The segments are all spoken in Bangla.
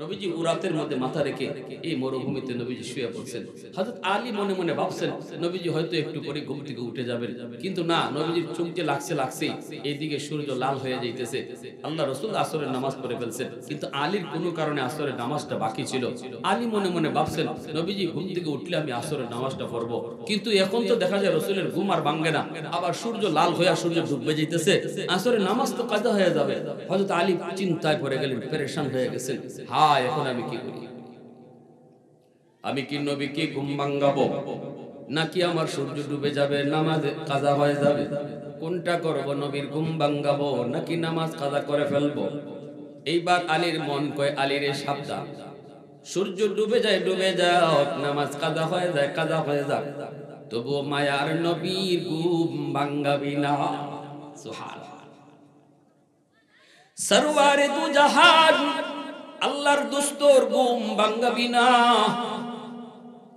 নবীজি উরাতের মধ্যে মাথা রেখে এই মরুভূমিতে নবীজি শুয়ে পড়ছেন। হযরত আলী মনে মনে ভাবছেন নবীজি হয়তো একটু পরে ঘুম থেকে উঠে যাবেন, কিন্তু না, নবীজির চোখ যে লাগছে এইদিকে সূর্য লাল হয়ে যাইতেছে। আল্লাহ রাসূল আসরের নামাজ পড়ে ফেলছেন, কিন্তু আলীর কোনো কারণে আসরের নামাজটা বাকি ছিল। আলী মনে মনে ভাবছেন নবীজি ঘুম থেকে উঠলে আমি আসরের নামাজটা পড়ব, কিন্তু এখন তো দেখা যায় রাসূলের ঘুম আর ভাঙে না, আবার সূর্য লাল হয়ে সূর্য ডুবে যাইতেছে, আসরের নামাজ তো কাজা হয়ে যাবে। হযরত আলী চিন্তায় পড়ে গেলেন, পেরেশান হয়ে গেছেন। হায়, এখন আমি কি করি? আমি কি নবীকে ঘুম ভাঙাবো, নাকি আমার সূর্য ডুবে যাবে, নামাজ কাজা হয়ে যাবে? কোনটা করব? নবীর ঘুম ভাঙাবো নাকি নামাজ কাজা করে ফেলবো? এইবার আলীর মন কয়, আলীর সাবধান, সূর্য ডুবে যায় ডুবে যাও, নামাজ কাজা হয়ে যায় কাজা হয়ে যাক, তবুও মায়ার নবীর ঘুম ভাঙাবি না। সুবহানাল্লাহ। সরওয়ারে দু জাহান আল্লাহর দোস্তর ঘুম ভাঙাবি না,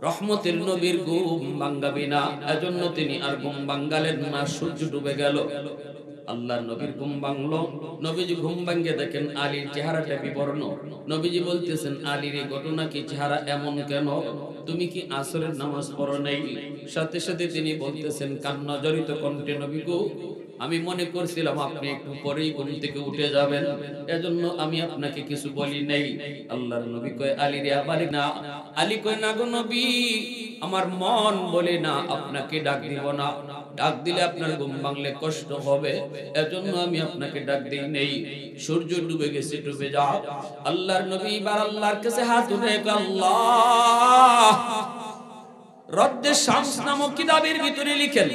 রহমতের নবীর ঘুম ভাঙাবি না। এজন্য তিনি আর ঘুম ভাঙালেন না। সূর্য ডুবে গেল, আল্লাহর নবীর ঘুম ভাঙলো। নবীজি ঘুম ভাঙে দেখেন আলীর চেহারাটা বিবর্ণ। নবীজি বলতেছেন, আলীর এই ঘটনা কি, চেহারা এমন কেন? তুমি কি আসরের নামাজ পড়ো নাই? সাথে সাথে তিনি বলতেছেন কান্না জড়িত কণ্ঠে, নবী গো, আমি মনে করছিলাম আপনি একটু পরেই ঘুম থেকে উঠে যাবেন, এজন্য আমি আপনাকে কিছু বলি নাই। আল্লাহর নবী কয়, আলী রে আবার না। আলী কয়, না গো নবী, আমার মন বলে না আপনাকে ডাক দিব না, ডাক দিলে আপনার ঘুম ভাঙলে কষ্ট হবে, এজন্য আমি আপনাকে ডাক দেই নেই। সূর্য ডুবে গেছে, ডুবে যাও। আল্লাহর নবী এবার আল্লাহর কাছে হাত উঠে, আল্লাহ রদ্দে শামস নামক কিতাবের ভিতরে লিখেন,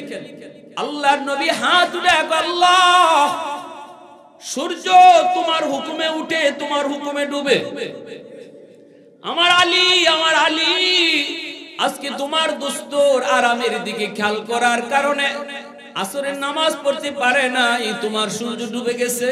আল্লাহর নবী হাত উঠে, আল্লাহ সূর্য তোমার হুকুমে উঠে তোমার হুকুমে ডুবে, আমার আলী আজকে তোমার দোস্তর আরামের দিকে খেয়াল করার কারণে আসরের নামাজ পড়তে পারে নাই, তোমার সূর্য ডুবে গেছে।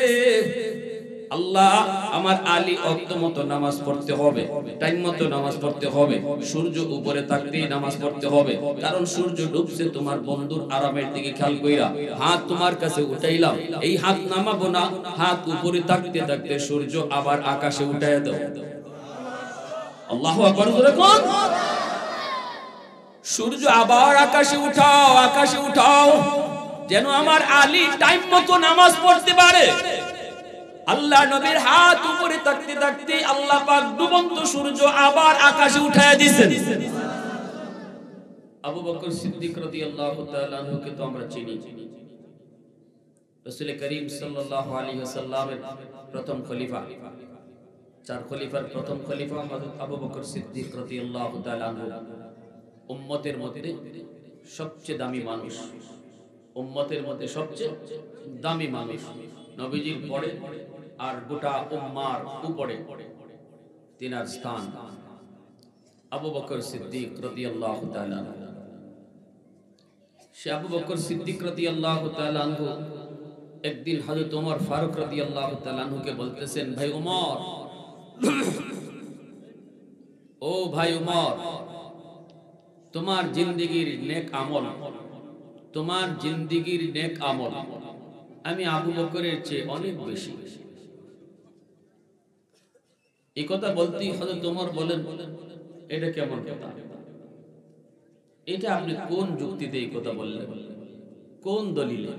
আল্লাহ, আমার আলী অক্ত মতো নামাজ পড়তে হবে, টাইম মতো নামাজ পড়তে হবে, সূর্য উপরে থাকতেই নামাজ পড়তে হবে, কারণ সূর্য ডুবছে তোমার বন্ধুর আরামের দিকে খেয়াল কইরা হাত তোমার কাছে উঠাইলাম, এই হাত নামাবো না, হাত উপরে থাকতে থাকতে সূর্য আবার আকাশে উঠাইয়া দাও। আল্লাহু আকবার জোরে কোন। সূর্য আবার আকাশে উঠাও, আকাশে উঠাও, যেন আমার আলী টাইম মতো নামাজ পড়তে পারে। আল্লাহ নবীর হাত উপরে থাকতে থাকতে আল্লাহ পাক ডুবন্ত সূর্য আবার আকাশে উঠায়া দিয়েছেন। আবু বকর সিদ্দিক রাদিয়াল্লাহু তাআলা আনহুকে তো আমরা চিনি, রাসূল করিম সাল্লাল্লাহু আলাইহি ওয়াসাল্লামের প্রথম খলিফা, চার খলিফার প্রথম খলিফা হযরত আবু বকর সিদ্দিক রাদিয়াল্লাহু তাআলা আনহু। উম্মতের মধ্যে সবচেয়ে দামি মানুষ, উম্মতের মধ্যে সবচেয়ে দামি মানুষ, নবীজির পরে আর গোটা উম্মার উপরে তিনার স্থান আবু বকর সিদ্দিক রাদিয়াল্লাহু তাআলা। সে আবু বকর সিদ্দিক রাদিয়াল্লাহু তাআলা আনহু একদিন হযরত ওমর ফারুক রাদিয়াল্লাহু তাআলা আনহুকে বলতেছেন, ভাই ওমর, ও ভাই ওমর, তোমার জিন্দেগীর নেক আমল, তোমার জিন্দেগীর নেক আমল আমি আবু বকরের চেয়ে অনেক বেশি। এই কথা বলতেই হযরত ওমর বলেন, এটা কেমন কথা? এটা আপনি কোন যুক্তিতে এই কথা বললেন, কোন দলিলে?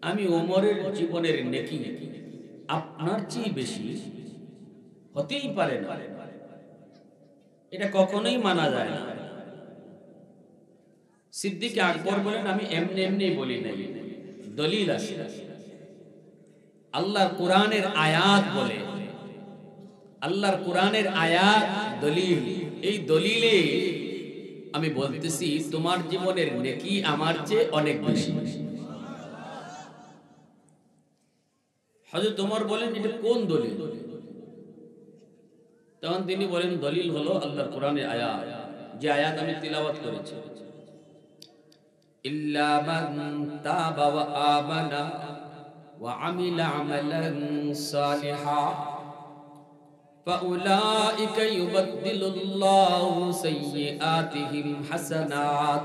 আমি ওমরের জীবনের নেকি আপনার চেয়ে বেশি হতেই পারে না, এটা কখনোই মানা যায় না। সিদ্দিক আকবর বলেন, আমি এমনি এমনি বলি নাই, দলিল আছে। আল্লাহর কোরআনের আয়াত বলে, আল্লাহর কোরআনের আয়াত দলিল, এই দলিলে আমি বলতেছি তোমার জীবনের নেকি আমার চেয়ে অনেক বেশি। হযরত ওমর বলেন, এটা কোন দলিল? তখন তিনি বলেন, দলিল হলো আল্লাহর কোরআনের আয়াত, যে আয়াত আমি তিলাওয়াত করেছি, ইল্লা মান তাবা ওয়া আমানা ওয়া আমিলা আমালান সালিহা ফাউলাইকা ইউবাদদিলুল্লাহু সাইয়্যাতিহিম হাসানাত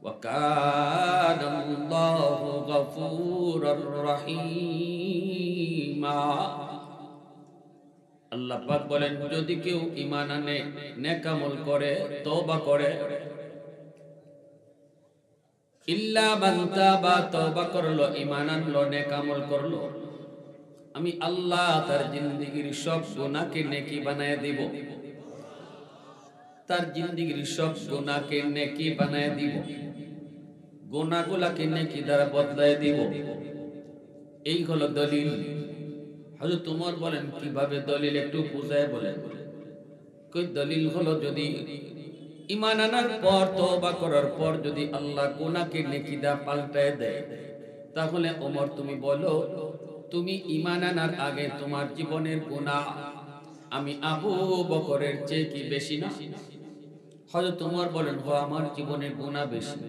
ওয়া কানাল্লাহু গফুরুর রহিমা। আল্লাহ পাক বলেন যদি কেউ ঈমান আনে নেক আমল করে তওবা করে ইল্লা মান তাবা তওবা করলো ঈমান আনলো নেক আমল করলো আমি আল্লাহ তার জিন্দেগীর সব গুনাহকে নেকি বানায় দিব তার জিন্দেগীর সব গুনাহকে নেকি বানায় দিব গুনাহগুলোকে নেকি দ্বারা বদলায় দিব এই হলো দলিল হযরত ওমর বলেন কিভাবে দলিল একটু বুঝায় বলেন কই দলিল হলো যদি ঈমান আনার পর তওবা করার পর যদি আল্লাহ গুনাহকে নেকি দা পাল্টায় দেয় তাহলে ওমর তুমি বলো তুমি ঈমান আনার আগে তোমার জীবনের গুনাহ আমি আবু বকরের চেয়ে কি বেশি না হযরত ওমর বলেন আমার জীবনের গুনাহ বেশি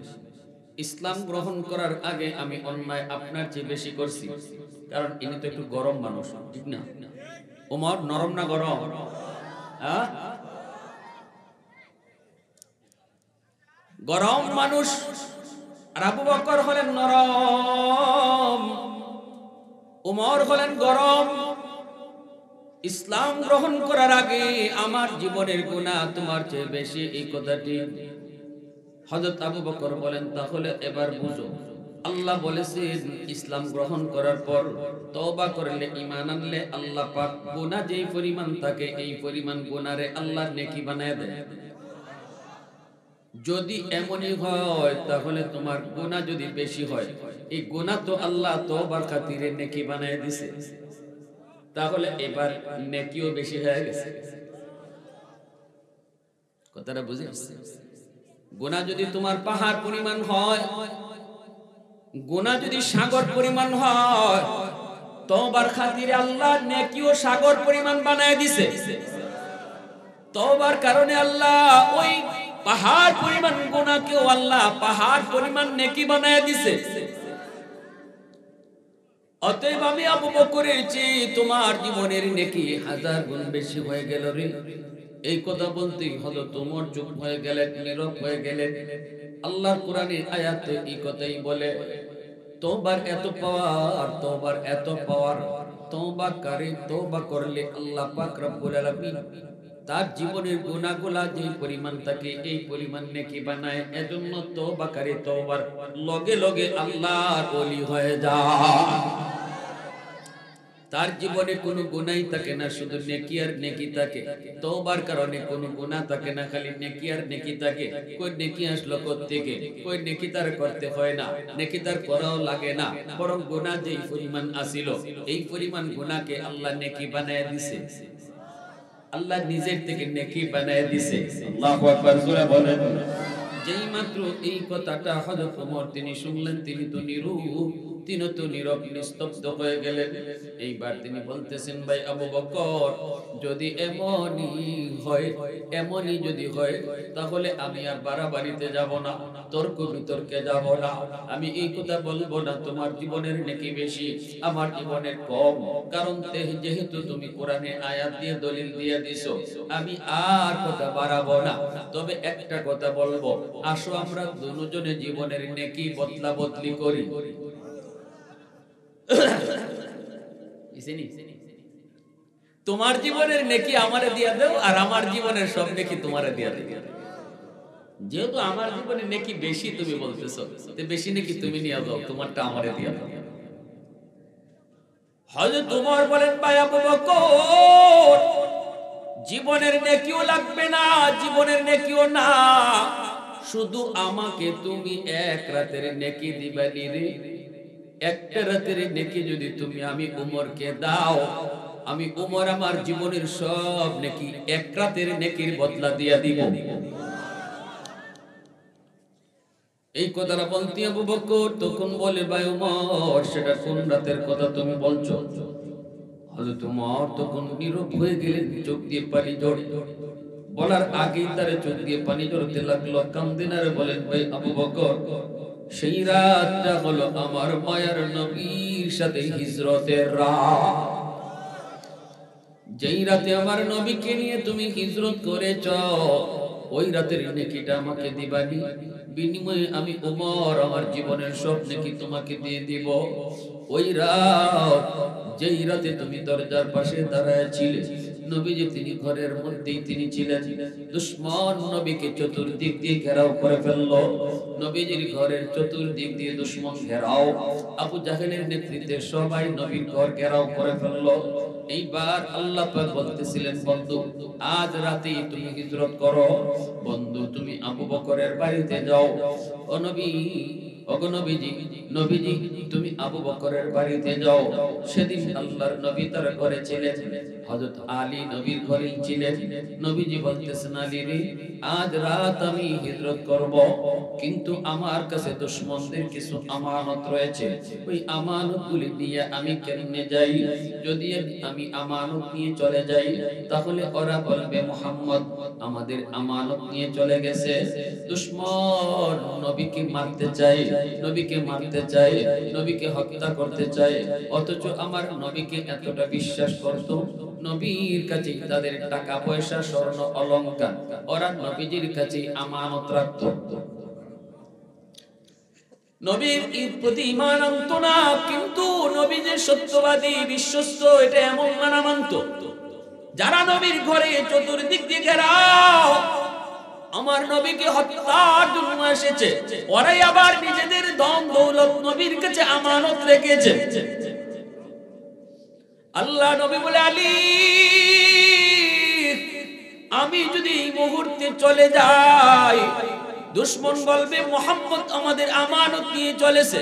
ইসলাম গ্রহণ করার আগে আমি অন্যায় আপনার চেয়ে বেশি করছি কারণ ইনি তো একটু গরম মানুষ ঠিক না ওমর নরম না গরম গরম মানুষ আর আবু বকর হলেন নরম ওমর হলেন গরম ইসলাম গ্রহণ করার আগে আমার জীবনের গুনাহ তোমার চেয়ে বেশি এই কথাটি হযরত আবু বকর বলেন তাহলে এবার বুঝো আল্লাহ বলেছেন ইসলাম গ্রহণ করার পর তওবা করলে ঈমান আনলে আল্লাহ পাক গুনাহ যেই পরিমাণ থাকে এই পরিমাণ গুনাহরে আল্লাহ নেকি বানায় দেয় যদি এমনই হয় তাহলে তোমার গুনাহ যদি বেশি হয় এই গুনাহ তো আল্লাহ তওবার খাতিরে নেকি বানায় দিয়েছে তাহলে এবার নেকিও বেশি হয়ে গেছে কথাটা বুঝে আসছে গুনাহ যদি তোমার পাহাড় পরিমাণ হয় গুনাহ যদি সাগর পরিমাণ হয় তওবার খাতিরে আল্লাহ নেকিও সাগর পরিমাণ বানায় দিয়েছে তওবার কারণে আল্লাহ ওই পাহাড় পরিমাণ গুনাহকেও আল্লাহ পাহাড় পরিমাণ নেকি বানায় দিয়েছে অতএব আমি আবু বকরের চেয়ে তোমার জীবনের নেকি 1000 গুণ বেশি হয়ে গেল রে এই কথা বলতেই হযরত ওমর চুপ হয়ে গেলেন নীরব হয়ে গেলেন আল্লাহর কোরআনের আয়াতে এই কথাই বলে তওবার এত পাওয়ার তওবার এত পাওয়ার তওবা করে তওবা করলে আল্লাহ পাক রব্বুল আলামিন তার জীবনের গুনাহগুলা যে পরিমাণ থাকে এই পরিমাণ নেকি বানায় এজন্য তওবা করে তওবার লগে লগে আল্লাহর ওলি হয়ে যায় তার জীবনে কোনো গুনাহই থাকে না শুধু নেকি আর নেকি থাকে তওবার কারণে কোনো গুনাহ থাকে না খালি নেকি আর নেকি থাকে কই নেকি আসলো কোথা থেকে কই নেকি তার করতে হয় না নেকি তার করাও লাগে না বরং গুনাহ যেই পরিমাণ আসিল এই পরিমাণ গুনাহকে আল্লাহ নেকি বানায় দিয়েছে আল্লাহ নিজের থেকে নেকি বানায় দিয়েছে আল্লাহু আকবার জোরে বলেন যেই মাত্র এই কথাটা হযরত ওমর তিনি শুনলেন তিনি তো নীরব নিস্তব্ধ হয়ে গেলেন এইবার তিনি বলতেছেন ভাই আবু বকর যদি এমনই যদি হয় তাহলে আমি আর বাড়াবাড়িতে যাব না তর্ক বিতর্কে যাব না আমি এই কথা বলবো না তোমার জীবনের নেকি বেশি আমার জীবনের কম কারণ যেহেতু তুমি কোরআনে আয়াত দিয়ে দলিল দিয়ে দিছো আমি আর কথা বাড়াবো না তবে একটা কথা বলবো আসো আমরা দুজনে জীবনের নেকি বদলা বদলি করি তোমার জীবনের নেকি আমারে দিয়া দাও আর আমার জীবনের সব নেকি তোমারে দিয়া দাও যেহেতু আমার জীবনের নেকি বেশি তুমি বলতেছো তো বেশি নেকি তুমি নিয়ে যাও তোমারটা আমারে দিয়া দাও হযরত ওমর বলেন ভাই আবু বকর জীবনের নেকিও লাগবে না জীবনের নেকিও না শুধু আমাকে তুমি এক রাতের নেকি দিবানি রে একটা রাতের নেকি যদি তুমি আমি ওমরকে দাও আমি ওমর আমার জীবনের সব নেকি এক রাতের নেকির বদলা দিয়া দিব এই কথাটা বলতে আবু বকর তখন বলে ভাই ওমর সেটা কোন রাতের কথা তুমি বলছো হযরত ওমর তখন নীরব হয়ে গেলেন চোখ দিয়ে পানি ঝরে বলার আগেই তার চোখ দিয়ে পানি ঝরতে লাগলো কান্দেন আর বলেন ভাই আবু বকর সেই রাতটা হলো আমার মায়ার নবীর সাথে হিজরতের রাত যেই রাতে আমার নবীকে নিয়ে তুমি হিজরত করেছ ওই রাতের নেকিটা আমাকে দিবানি বিনিময়ে আমি ওমর আমার জীবনের সব নেকি তোমাকে দিয়ে দিব ওই রাত যেই রাতে তুমি দরজার পাশে দাঁড়ায় ছিলে নবীজি তিনি ঘরের মধ্যেই তিনি ছিলেন। দুশমন নবীকে চতুর্দিক দিয়ে ঘেরাও করে ফেললো। নবীজির ঘরের চতুর্দিক দিয়ে দুশমন ঘেরাও। আবু জাহেলের নেতৃত্বে সবাই নবীর ঘর ঘেরাও করে ফেললো। এইবার আল্লাহ পাক বলতেছিলেন, বন্ধু আজ রাতে তুমি হিজরত করো, বন্ধু তুমি আবু বকরের বাড়িতে যাও। ও নবী, ওগো নবীজি, নবীজি তুমি আবু বকরের বাড়িতে যাও। সেদিন আল্লাহর নবী তার ঘরে ছিলেন, হযরত আলী নবীর ঘরেই ছিলেন। নবীজি বলতেছেন, আলী রে, আজ রাত আমি হিজরত করব, কিন্তু আমার কাছে দুশমনদের কিছু আমানত রয়েছে। ওই আমানতগুলি নিয়ে আমি কেমনে যাই? যদি আমি আমানত নিয়ে চলে যাই, তাহলে ওরা বলবে মুহাম্মদ আমাদের আমানত নিয়ে চলে গেছে। দুশমন নবীকে মারতে চায়, নবীকে মারতে চায়, নবীকে হত্যা করতে চায়। অথচ আমার নবীকে এতটা বিশ্বাস করত, নবীর কাছে তাদের টাকা পয়সা স্বর্ণ অলংকার ওরা নবীজির কাছে আমানত রাখত। নবীর প্রতি ঈমান আনত না, কিন্তু নবী যে সত্যবাদী বিশ্বস্ত এটা এমন মানা মানত। যারা নবীর ঘরে চতুর্দিক দিয়ে ঘেরাও আমার নবীকে হত্যার জন্য এসেছে, ওরাই আবার নিজেদের ধন দৌলত নবীর কাছে আমানত রেখেছে। আল্লাহ নবী বলে, আলী আমি যদি এই মুহূর্তে চলে যাই, দুশমন বলবে মুহাম্মদ আমাদের আমানত নিয়ে চলেছে,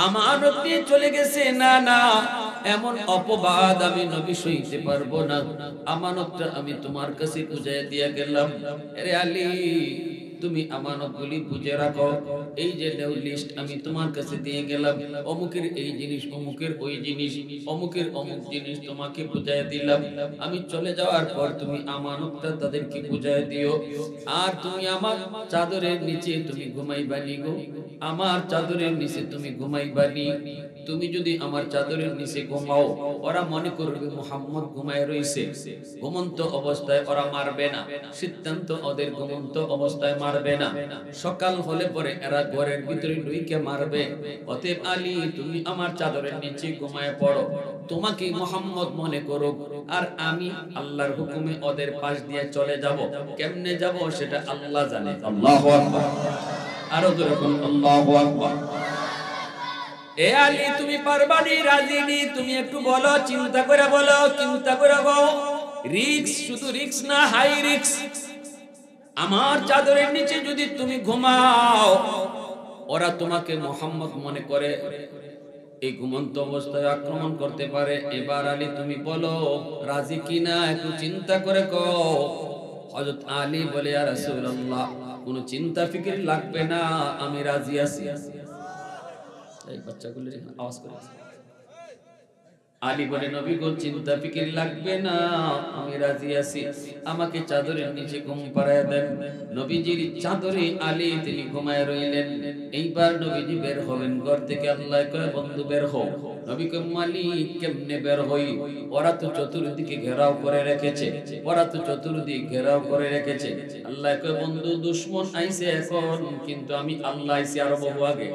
আমানত নিয়ে চলে গেছে। না না, এমন অপবাদ আমি নবী সইতে পারবো না। আমানতটা আমি তোমার কাছে বুঝিয়ে দিয়ে গেলাম। আরে আলী, তুমি আমানতগুলি বুঝে রাখো। এই যে লিস্ট আমি তোমার কাছে দিয়ে গেলাম, অমুকের এই জিনিস, অমুকের ওই জিনিস, অমুকের অমুক জিনিস তোমাকে বুঝিয়ে দিলাম। আমি চলে যাওয়ার পর তুমি আমানতটা তাদেরকে বুঝিয়ে দিও। আর তুমি আমার চাদরের নিচে তুমি ঘুমাইবানি গো, আমার চাদরের নিচে তুমি ঘুমাইবানি। তুমি যদি আমার চাদরের নিচে ঘুমাও, ওরা মনে করবে মুহাম্মদ ঘুমায় রইছে। ঘুমন্ত অবস্থায় ওরা মারবে না, সিদ্ধান্ত ওদের ঘুমন্ত অবস্থায় মারবে না। সকাল হলে পরে এরা ঘরের ভিতরে ঢুকে মারবে। অতএব আলী তুমি আমার চাদরের নিচে ঘুমায় পড়ো, তোমাকে মুহাম্মদ মনে করো, আর আমি আল্লাহর হুকুমে ওদের পাশ দিয়ে চলে যাব। কেমনে যাব সেটা আল্লাহ জানে। আল্লাহু আকবার। আরো জোরে বলুন আল্লাহু আকবার। এ আলী তুমি পারবানি, রাজি নি? তুমি একটু বলো, চিন্তা করে বলো, চিন্তা করে বলো। রিস্ক, শুধু রিস্ক না, হাই রিস্ক। আমার চাদরের নিচে যদি তুমি ঘুমাও, ওরা তোমাকে মুহাম্মদ মনে করে, এই ঘুমন্ত অবস্থায় আক্রমণ করতে পারে। এবার আলী তুমি বলো রাজি কিনা, একটু চিন্তা করে কও। হযরত আলী বলে, ইয়া রাসূলুল্লাহ কোনো চিন্তা ফিকির লাগবে না, আমি রাজি আছি। এই বাচ্চাগুলো আওয়াজ করে। আলী বলে, নবী গো চিন্তা ফিকির লাগবে না, আমি রাজি আছি, আমাকে চাদরের নিচে ঘুম পাড়ায় দেন। নবীজির চাদরে আলী তিনি ঘুমায় রইলেন। এইবার নবীজি বের হবেন ঘর থেকে। আল্লাহ কয়, বন্ধু বের হও। নবী কয়, মালিক কেমনে বের হই? ওরা তো চতুর্দিকে ঘেরাও করে রেখেছে, ওরা তো চতুর্দিকে ঘেরাও করে রেখেছে। আল্লাহ কয়, বন্ধু দুশমন আইছে এখন, কিন্তু আমি আল্লাহ আইছি আরো বহু আগে।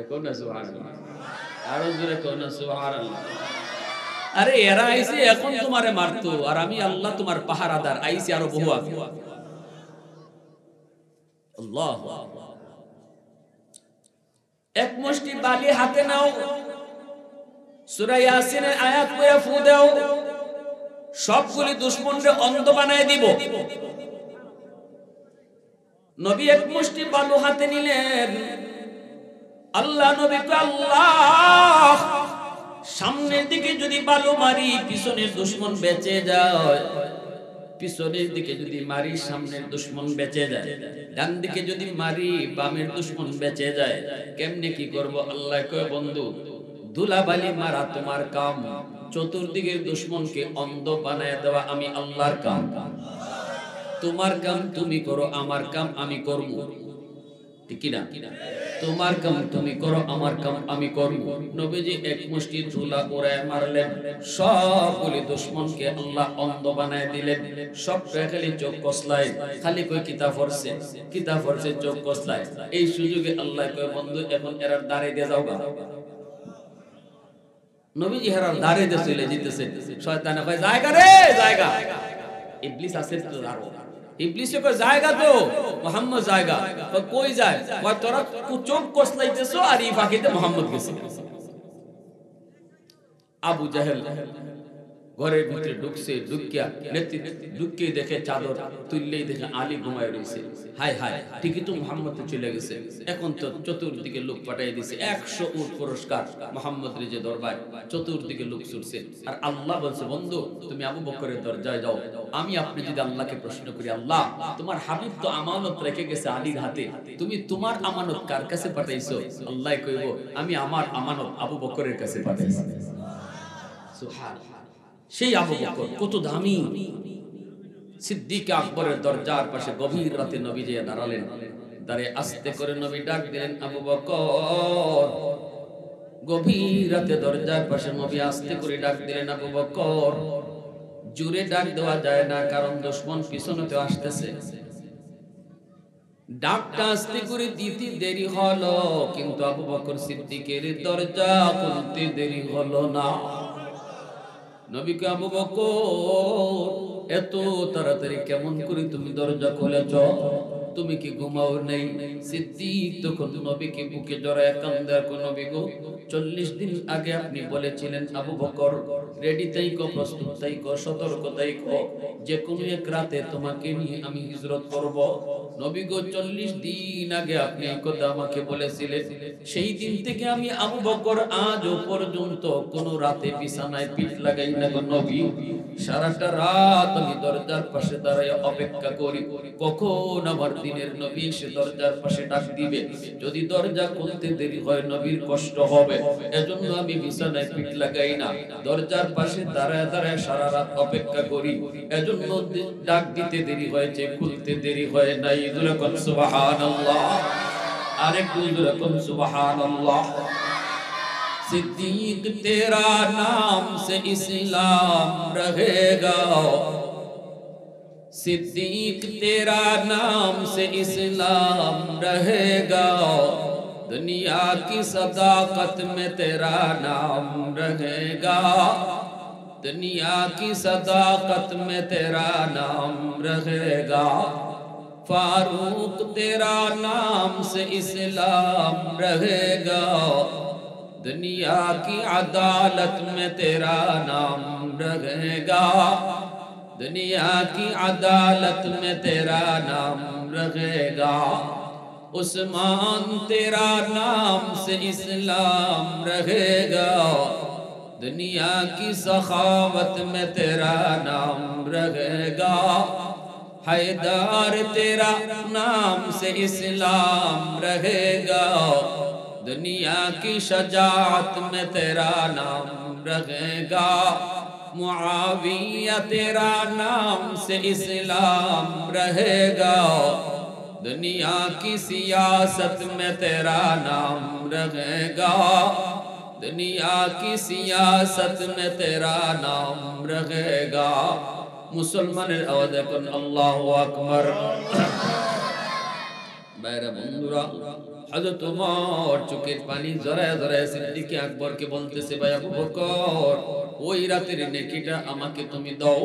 কোন না সুবহানাল্লাহ, আরো জোরে কোন না সুবহানাল্লাহ। আরে এরা আইছে এখন তোমারে মারতো, আর আমি আল্লাহ তোমার পাহারাদার আইছি আরো বহু আগে। আল্লাহু আকবার। এক মুষ্টি বালি হাতে নাও, সূরা ইয়াসিনের আয়াত পড়ে ফু দাও, সবগুলি দুশমনরে অন্ধ বানায় দিব। নবী এক মুষ্টি বালু হাতে নিলেন। আল্লাহ নবী কয়, আল্লাহ সামনের দিকে যদি বালু মারি পিছনের দুশমন বেঁচে যায়, পিছনের দিকে যদি মারি সামনের দুশমন বেঁচে যায়, ডান দিকে যদি মারি বামের দুশমন বেঁচে যায়। কেমনে কি করব? আল্লাহ কয়, বন্ধু ধুলাবালি মারা তোমার কাম, চতুর্দিকের দুশমনকে অন্ধ বানায় দেওয়া আমি আল্লাহর কাম। তোমার কাম তুমি করো, আমার কাম আমি করব, ঠিক কি না? তোমার কাম তুমি করো, আমার কাম আমি করব। নবীজি এক মুষ্টি ধুলা উড়ায় মারলেন, সবগুলি দুশমনকে আল্লাহ অন্ধ বানায় দিলেন। সব খালি চোখ কসলায়, খালি কই কিতাব পড়ছে, কিতাব পড়ছে, চোখ কসলায়। এই সুযোগে আল্লাহ কয়, বন্ধু এখন এরা দাঁড়িয়ে দিয়ে যাও গা। নবীজি হেরার দাঁড়ে দিয়ে চলে যেতেছে, শয়তানে কয় জায়গা রে জায়গা। ইবলিস আছে তো দাঁড়ো, ইবলিসে কয় জায়গা তো মুহাম্মদ জায়গা। কই যায়? কয় তোরা চোখ কসলাইতেছো আর এই ফাঁকিতে মুহাম্মদ গেছে। আবু জাহেল ঘরের ভিতরে ঢুকছে, ঢুকে দেখে চাদর তুললেই দেখে আলী ঘুমায় রয়েছে। হায় হায়, ঠিকই তো মুহাম্মদ চলে গেছে। এখন তো চতুর্দিকে লোক পাঠিয়ে দিয়েছে, 100 উট পুরস্কার মুহাম্মদের যে দরবার, চতুর্দিকে লোক ছুটছে। আর আল্লাহ বলছে, বন্ধু তুমি আবু বকরের দরজায় যাও। আমি আপনি যদি আল্লাহকে প্রশ্ন করি, আল্লাহ তোমার হাবিব তো আমানত রেখে গেছে আলীর হাতে, তুমি তোমার আমানত কার কাছে পাঠাইছো? আল্লাহ কইব, আমি আমার আমানত আবু বকরের কাছে পাঠাইছি। সুবহানাল্লাহ। সেই আবু বকর কত দামি। সিদ্দিক আকবরের দরজার পাশে গভীর রাতে নবী যে দাঁড়ালেন, দাঁড়িয়ে আস্তে করে নবী ডাক দিলেন, আবু বকর। গভীর রাতে দরজার পাশে নবী আস্তে করে ডাক দিলেন, আবু বকর। জোরে ডাক দেওয়া যায় না, কারণ দুশমন পিছনেতে আসতেছে। ডাকটা আস্তে করে দিতে দেরি হলো, কিন্তু আবু বকর সিদ্দিকের দরজা খুলতে দেরি হলো না। নবীকে, আবু বকর এত তাড়াতাড়ি কেমন করে তুমি দরজা খুলেছ? তুমি কি ঘুমাও নেই? সিদ্দিক তখন নবীকে বুকে জড়ায় কান্দে, নবী গো 40 দিন আগে আপনি বলেছিলেন আবু বকর রেডি তাইকো, প্রস্তুত তাইকো, সতর্ক তাইকো, যে কোনো এক রাতে তোমাকে নিয়ে আমি হিজরত করব। নবী গো 40 দিন আগে আপনি এই কথা আমাকে বলেছিলেন। সেই দিন থেকে আমি আবু বকর আজও পর্যন্ত কোন রাতে বিছানায় পিঠ লাগাই না গো নবী। সারাটা রাত আমি দরজার পাশে দাঁড়ায় অপেক্ষা করি, কখন আমার দিনের নবী এসে দরজার পাশে ডাক দিবে। যদি দরজা খুলতে দেরি হয় নবীর কষ্ট হবে, এজন্য আমি বিছানায় পিঠ লাগাই না, দরজার পাশে দাঁড়ায় দাঁড়ায় সারা রাত অপেক্ষা করি। এজন্য ডাক দিতে দেরি হয়েছে, খুলতে দেরি হয় নাই। দুরকম সুবহানাল্লাহ, আরেকটু দুরকম সুবহানাল্লাহ। सिद्दीक तेरा नाम से इस्लाम रहेगा, सिद्दीक तेरा नाम से इस्लाम रहेगा, दुनिया की सदाकत में तेरा नाम रहेगा, दुनिया की सदाकत में तेरा नाम रहेगा, फारूक तेरा नाम से इस्लाम रहेगा, दुनिया की अदालत में तेरा नाम रहेगा, दुनिया की अदालत में तेरा नाम रहेगा, उस्मान तेरा नाम से इस्लाम रहेगा, दुनिया की सखावत में तेरा नाम रहेगा, हैदर तेरा नाम से इस्लाम रहेगा, दुनिया की शजाअत में तेरा नाम रहेगा, मुआविया तेरा नाम से इस्लाम रहेगा, दुनिया की सियासत में तेरा नाम रहेगा, दुनिया की सियासत में तेरा नाम रहेगा। मुसलमाনের আওয়াজ এখন আল্লাহু আকবার। বাইরে বন্ধুরা, হযরত ওমর চোখের পানি জড়ায় জড়ায় সিদ্দিক আকবরকে বলতেছে, ভাই আবু বকর, ওই রাতের নেকিটা আমাকে তুমি দাও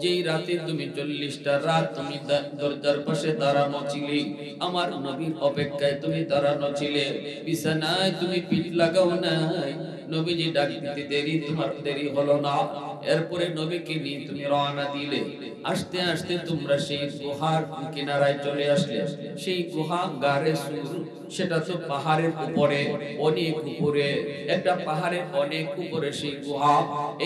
যেই রাতে তুমি 40টা রাত তুমি দরজার পাশে দাঁড়ানো ছিলে, আমার নবীর অপেক্ষায় তুমি দাঁড়ানো ছিলে, বিছানায় তুমি পিঠ লাগাও নাই, নবীজি ডাক দিতে দেরি তোমার দেরি হলো না। এরপরে নবীকে নিয়ে তুমি রওনা দিলে, আস্তে আস্তে তোমরা সেই গুহার কিনারায় চলে আসলে। সেই গুহা গারে সুর, সেটা তো পাহাড়ের উপরে, অনেক উপরে, একটা পাহাড়ের অনেক উপরে সেই গুহা।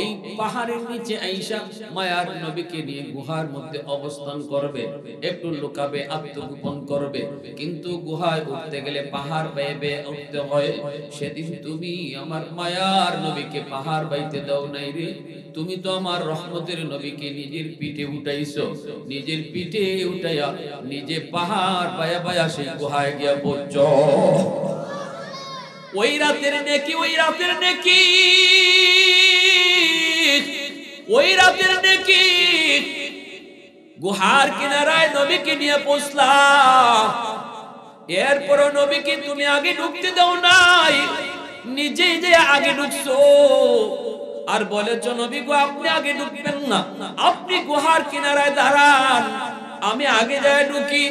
এই পাহাড়ের নিচে আইসা মায়ার নবীকে নিয়ে গুহার মধ্যে অবস্থান করবে, একটু লুকাবে, আত্মগোপন করবে। কিন্তু গুহায় উঠতে গেলে পাহাড় বেয়ে বেয়ে উঠতে হয়। সেদিন তুমি আমার মায়ার নবীকে পাহাড় বাইতে দাও নাই রে, তুমি তো আমার রহমতের নবীকে নিজের পিঠে উঠাইছো, নিজের পিঠে উঠাইয়া নিজে পাহাড় বায়া বায়া সেই গুহায় গিয়া পড়ছো। ওই রাতের নেকি, ওই রাতের নেকি, ওই রাতের নেকি, গুহার কিনারায় নবীকে নিয়ে পৌঁছলা। এরপর নবীকে তুমি আগে ঢুকতে দাও নাই, নিজে যে আগে ঢুকছো আর বলেছো নবী গো আপনি আগে ঢুকবেন না, আপনি গুহার কিনারায় দাঁড়ান, আমি আগে যায় ঢুকি।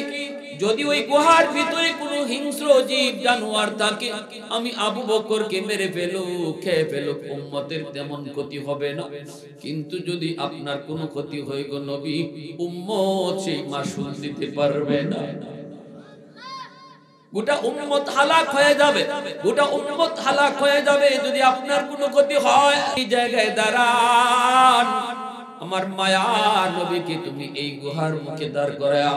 যদি ওই গুহার ভিতরে কোনো হিংস্র জীব জানোয়ার থাকে, আমি আবু বকরকে মেরে ফেলুক, খেয়ে ফেলুক, উম্মতের তেমন ক্ষতি হবে না। কিন্তু যদি আপনার কোনো ক্ষতি হয় গো নবী, উম্মত সেই মাসুল দিতে পারবে না, গোটা উম্মত হালাক হয়ে যাবে, গোটা উম্মত হালাক হয়ে যাবে যদি আপনার কোনো ক্ষতি হয়। এই জায়গায় দাঁড়ান, আমার মায়া নবীকে তুমি এই গুহার মুখে দাঁড় করায়া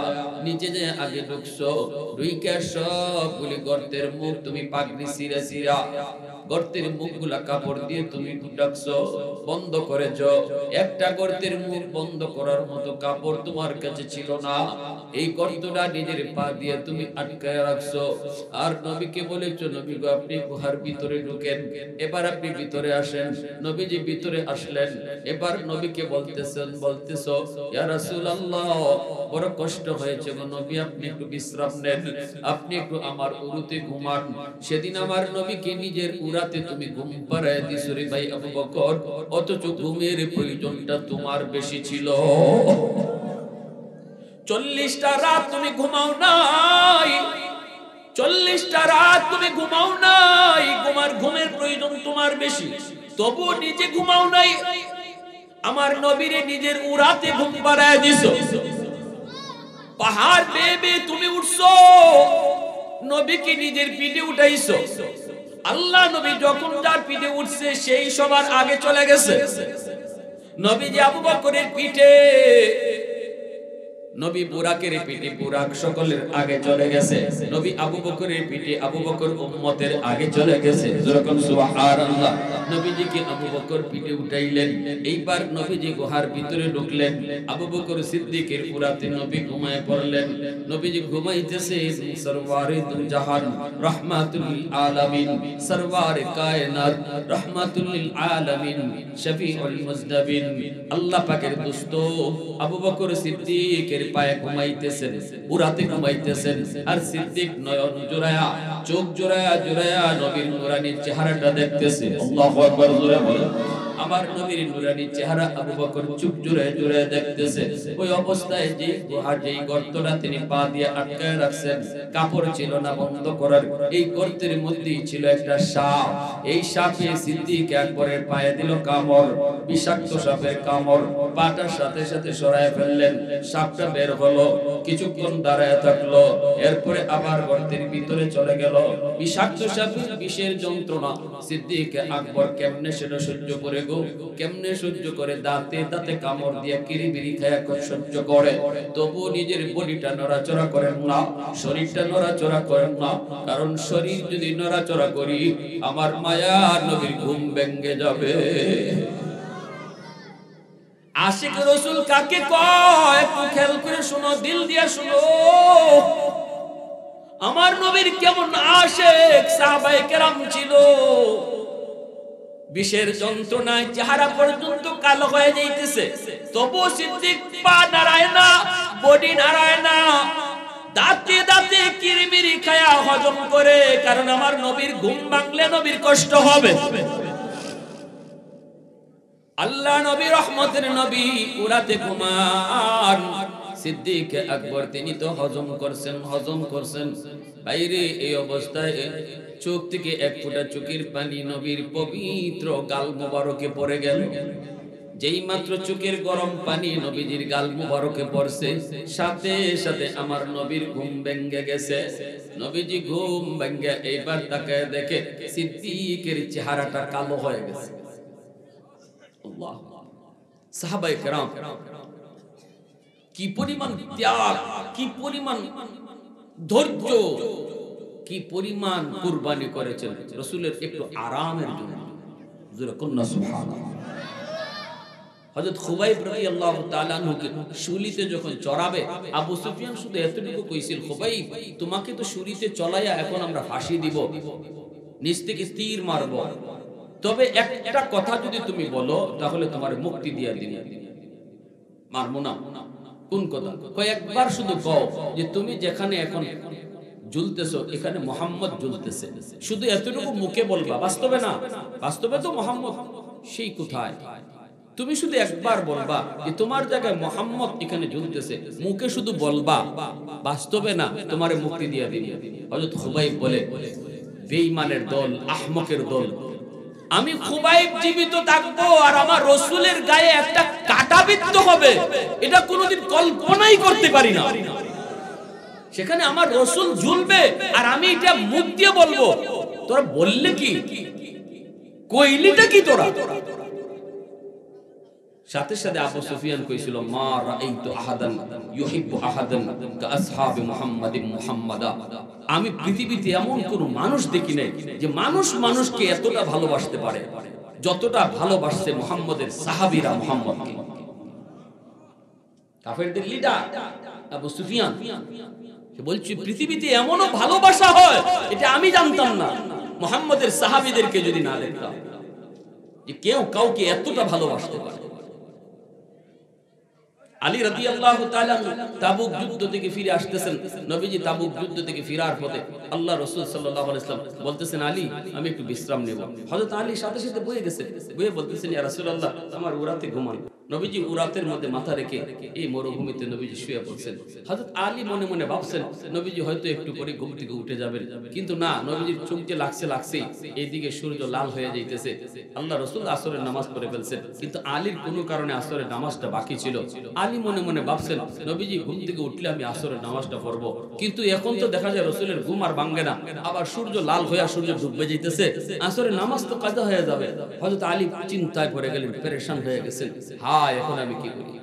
নিচে যে আগে ঢুকছো, ঢুইকা সবগুলি গর্তের মুখ তুমি পাগড়ি সিরা সিরা গর্তের মুখগুলা কাপড় দিয়ে তুমি ঢাকছো, বন্ধ করেছো। একটা গর্তের মুখ বন্ধ করার মতো কাপড় তোমার কাছে ছিল না, এই গর্তটা নিজের পা দিয়ে তুমি আটকায় রাখছো। আর নবীকে বলেছো নবী গো আপনি গুহার ভিতরে ঢুকেন, এবার আপনি ভিতরে আসেন। নবীজি ভিতরে আসলেন, এবার নবীকে বলতেছো ইয়া রাসূলুল্লাহ বড় কষ্ট হয়েছে গো নবী, আপনি একটু বিশ্রাম নেন, আপনি একটু আমার উরুতে ঘুমান। সেদিন আমার নবীকে নিজের উরাতে তুমি ঘুম পাড়ায় দিছো রে ভাই আবু বকর, অথচ ঘুমের প্রয়োজনটা তোমার বেশি ছিল। 40টা রাত তুমি ঘুমাও নাই, 40টা রাত তুমি ঘুমাও নাই, ঘুমের প্রয়োজন তোমার বেশি, তবু নিজে ঘুমাও নাই, আমার নবীরে নিজের উরাতে ঘুম পাড়ায় দিছো। পাহাড় বেয়ে বেয়ে তুমি উঠছো, নবীকে নিজের পিঠে উঠাইছো। আল্লাহ নবী যখন যার পিঠে উঠছে সেই সবার আগে চলে গেছে। নবী যে আবু বকরের পিঠে, নবী বুরাকের পিঠে বুরাক সকলের আগে চলে গেছে, নবী আবু বকরের পিঠে আবু বকর উম্মতের আগে চলে গেছে। যখন সুবহানাল্লাহ নবীজিকে আবু বকর পিঠে উঠাইলেন, এইবার নবীজি গুহার ভিতরে ঢুকলেন, আবু বকর সিদ্দিকের উরাতে নবী ঘুমায় পড়লেন। নবীজি ঘুমাইতেছে, সরওয়ারে দু জাহান রাহমাতুল লিল আলামিন, সরওয়ারে কায়নাত রাহমাতুল লিল আলামিন, শফিউল মুজনাবিন, আল্লাহ পাকের দোস্ত আবু বকর সিদ্দিকের পায়ে ঘুমাইতেছেন, উরাতে ঘুমাইতেছেন। আর সিদ্দিক নয়ন জোড়ায়া, চোখ জোড়ায়া জোড়ায়া নবীর নুরানি চেহারাটা দেখতেছে। আল্লাহু আকবার, জোরে বলেন। আমার নবীর নুরানি চেহারা আবু বকর চোখ জোড়ায় জোড়ায় দেখতেছে। ওই অবস্থায় যে গুহার যেই গর্তটা তিনি পা দিয়ে আটকায় রাখছেন, কাপড় ছিল না বন্ধ করার, এই গর্তের মধ্যেই ছিল একটা সাপ। এই সাপে সিদ্দিক একবারের পায়ে দিল কামড়, বিষাক্ত সাপের কামড়, পাটার সাথে সাথে সরায় ফেললেন। সাপটা বের হলো, কিছুক্ষণ দাঁড়ায় থাকলো, এরপরে আবার গর্তের ভিতরে চলে গেল। বিষাক্ত সাপের বিষের যন্ত্রণা সিদ্দিক আকবর কেমনে সেটা সহ্য করে গো, কেমনে সহ্য করে, দাঁতে দাঁতে কামড় দিয়ে কিরিবিরি খায়া সহ্য করে, তবু নিজের বডিটা নড়াচড়া করেন না, শরীরটা নড়াচড়া করেন না। কারণ শরীর যদি নড়াচড়া করি আমার মায়া নবীর ঘুম ভেঙে যাবে। আশিক রাসূল কাকে কয় একটু খেয়াল করে শোনো, দিল দিয়া শোনো। আমার নবীর কেমন আশিক সাহাবায়ে কেরাম ছিল, বিষের যন্ত্রণায় চেহারা পর্যন্ত কালো হয়ে যাইতেছে, তবু সিদ্দিক পা নাড়ায় না, বডি নাড়ায় না, দাঁতে দাঁতে কিরমিরি খায়া হজম করে। কারণ আমার নবীর ঘুম ভাঙলে নবীর কষ্ট হবে। আল্লাহ নবী রহমতের নবী উরাতে ঘুমান, সিদ্দিক আকবর তিনি তো হজম করছেন। বাইরে এই অবস্থায় চোখ থেকে এক ফোঁটা চোখের পানি নবীর পবিত্র গাল মোবারকে পড়ে গেল। যেই মাত্র চোখের গরম পানি নবীজির গাল মোবারকে পড়ছে, সাথে সাথে আমার নবীর ঘুম ভেঙে গেছে। নবীজি ঘুম ভেঙে এইবার তাকায় দেখে সিদ্দিকের চেহারাটা কালো হয়ে গেছে। আল্লাহ, সাহাবায়ে কেরাম কি পরিমাণ ত্যাগ, কি পরিমাণ ধৈর্য, কি পরিমাণ কুরবানি করেছেন রাসূলের একটু আরামের জন্য। জোরে কন্না সুবহানাল্লাহ। হযরত খুবাইব রাদিয়াল্লাহু তাআলা আনহুকে শুলিতে যখন চড়াবে, আবু সুফিয়ান শুধু এতটুকু কইছিল, খুবাইব তোমাকে তো শুলিতে চলাইয়া এখন আমরা ফাঁসি দিব, নিচ থেকে তীর মারব, তবে একটা কথা যদি তুমি বলো তাহলে তোমার মুক্তি দিয়া দিব। মারবো না। কোন কথা? কয়েকবার শুধু কও যে তুমি যেখানে এখন ঝুলতেছো, এখানে মোহাম্মদ ঝুলতেছে, শুধু এতটুকু মুখে বলবা, বাস্তবে না। বাস্তবে তো মোহাম্মদ সেই কোথায়। তুমি শুধু একবার বলবা যে তোমার জায়গায় মোহাম্মদ এখানে ঝুলতেছে, মুখে শুধু বলবা, বাস্তবে না, তোমারে মুক্তি দিয়ে দিবে। হযরত খুবাইব বলে, বেঈমানের দল, আহমকের দল, আমি খুবাইব জীবিত থাকবো আর আমার রাসূলের গায়ে একটা কাঁটা বিদ্ধ হবে, এটা কোনোদিন কল্পনাই করতে পারি না। সেখানে আমার রাসূল ঝুলবে আর আমি এটা মুখ দিয়ে বলবো। তোরা বললে কি, কইলিটা কি তোরা? সাথে সাথে আবু সুফিয়ান কইছিল, মা রাআইতু আহাদান ইউহিব্বু আহাদান কাআসহাবি মুহাম্মাদিন মুহাম্মাদা। আমি পৃথিবীতে এমন কোন মানুষ দেখি নাই যে মানুষ মানুষকে এতটা ভালোবাসতে পারে যতটা ভালোবাসছে মুহাম্মদের সাহাবীরা মুহাম্মদকে। কাফেরদের লিডার আবু সুফিয়ান সে বলছে, পৃথিবীতে এমনও ভালোবাসা হয় এটা আমি জানতাম না, মুহাম্মদের সাহাবীদেরকে যদি না দেখতাম যে কেউ কাউকে এতটা ভালোবাসতে পারে। আলী রাদিয়াল্লাহু তাআলা তাবুক যুদ্ধ থেকে ফিরে আসতেছেন। নবীজি তাবুক যুদ্ধ থেকে ফেরার পথে আল্লাহ রাসূল সাল্লাল্লাহু আলাইহি ওয়াসাল্লাম বলতেছেন, আলী আমি একটু বিশ্রাম নেব। হযরত আলী সাথে সাথে বয়ে গেছে, বয়ে বলতেছেন, ইয়া রাসূলুল্লাহ আমার উরাতে ঘুমান। নবীজি উরাতের মধ্যে মাথা রেখে এই মরুভূমিতে নবীজি শুয়ে পড়ছেন। হযরত আলী মনে মনে ভাবছেন নবীজি হয়তো একটু পরে ঘুম থেকে উঠে যাবেন, কিন্তু না, নবীজির চোখে লাগছে এইদিকে সূর্য লাল হয়ে যাইতেছে। আল্লাহ রাসূল আসরের নামাজ পড়ে ফেলছেন, কিন্তু আলীর কোনো কারণে আসরের নামাজটা বাকি ছিল। আলী মনে মনে ভাবছেন নবীজি ঘুম থেকে উঠলে আমি আসরের নামাজটা পড়ব, কিন্তু এখন তো দেখা যায় রাসূলের ঘুম আর ভাঙে না, আবার সূর্য লাল হয়ে সূর্য ডুবে যাইতেছে, আসরের নামাজ তো কাজা হয়ে যাবে। হযরত আলী চিন্তায় পড়ে গেলেন, পেরেশান হয়ে গেছেন। হায়, এখন আমি কি করি?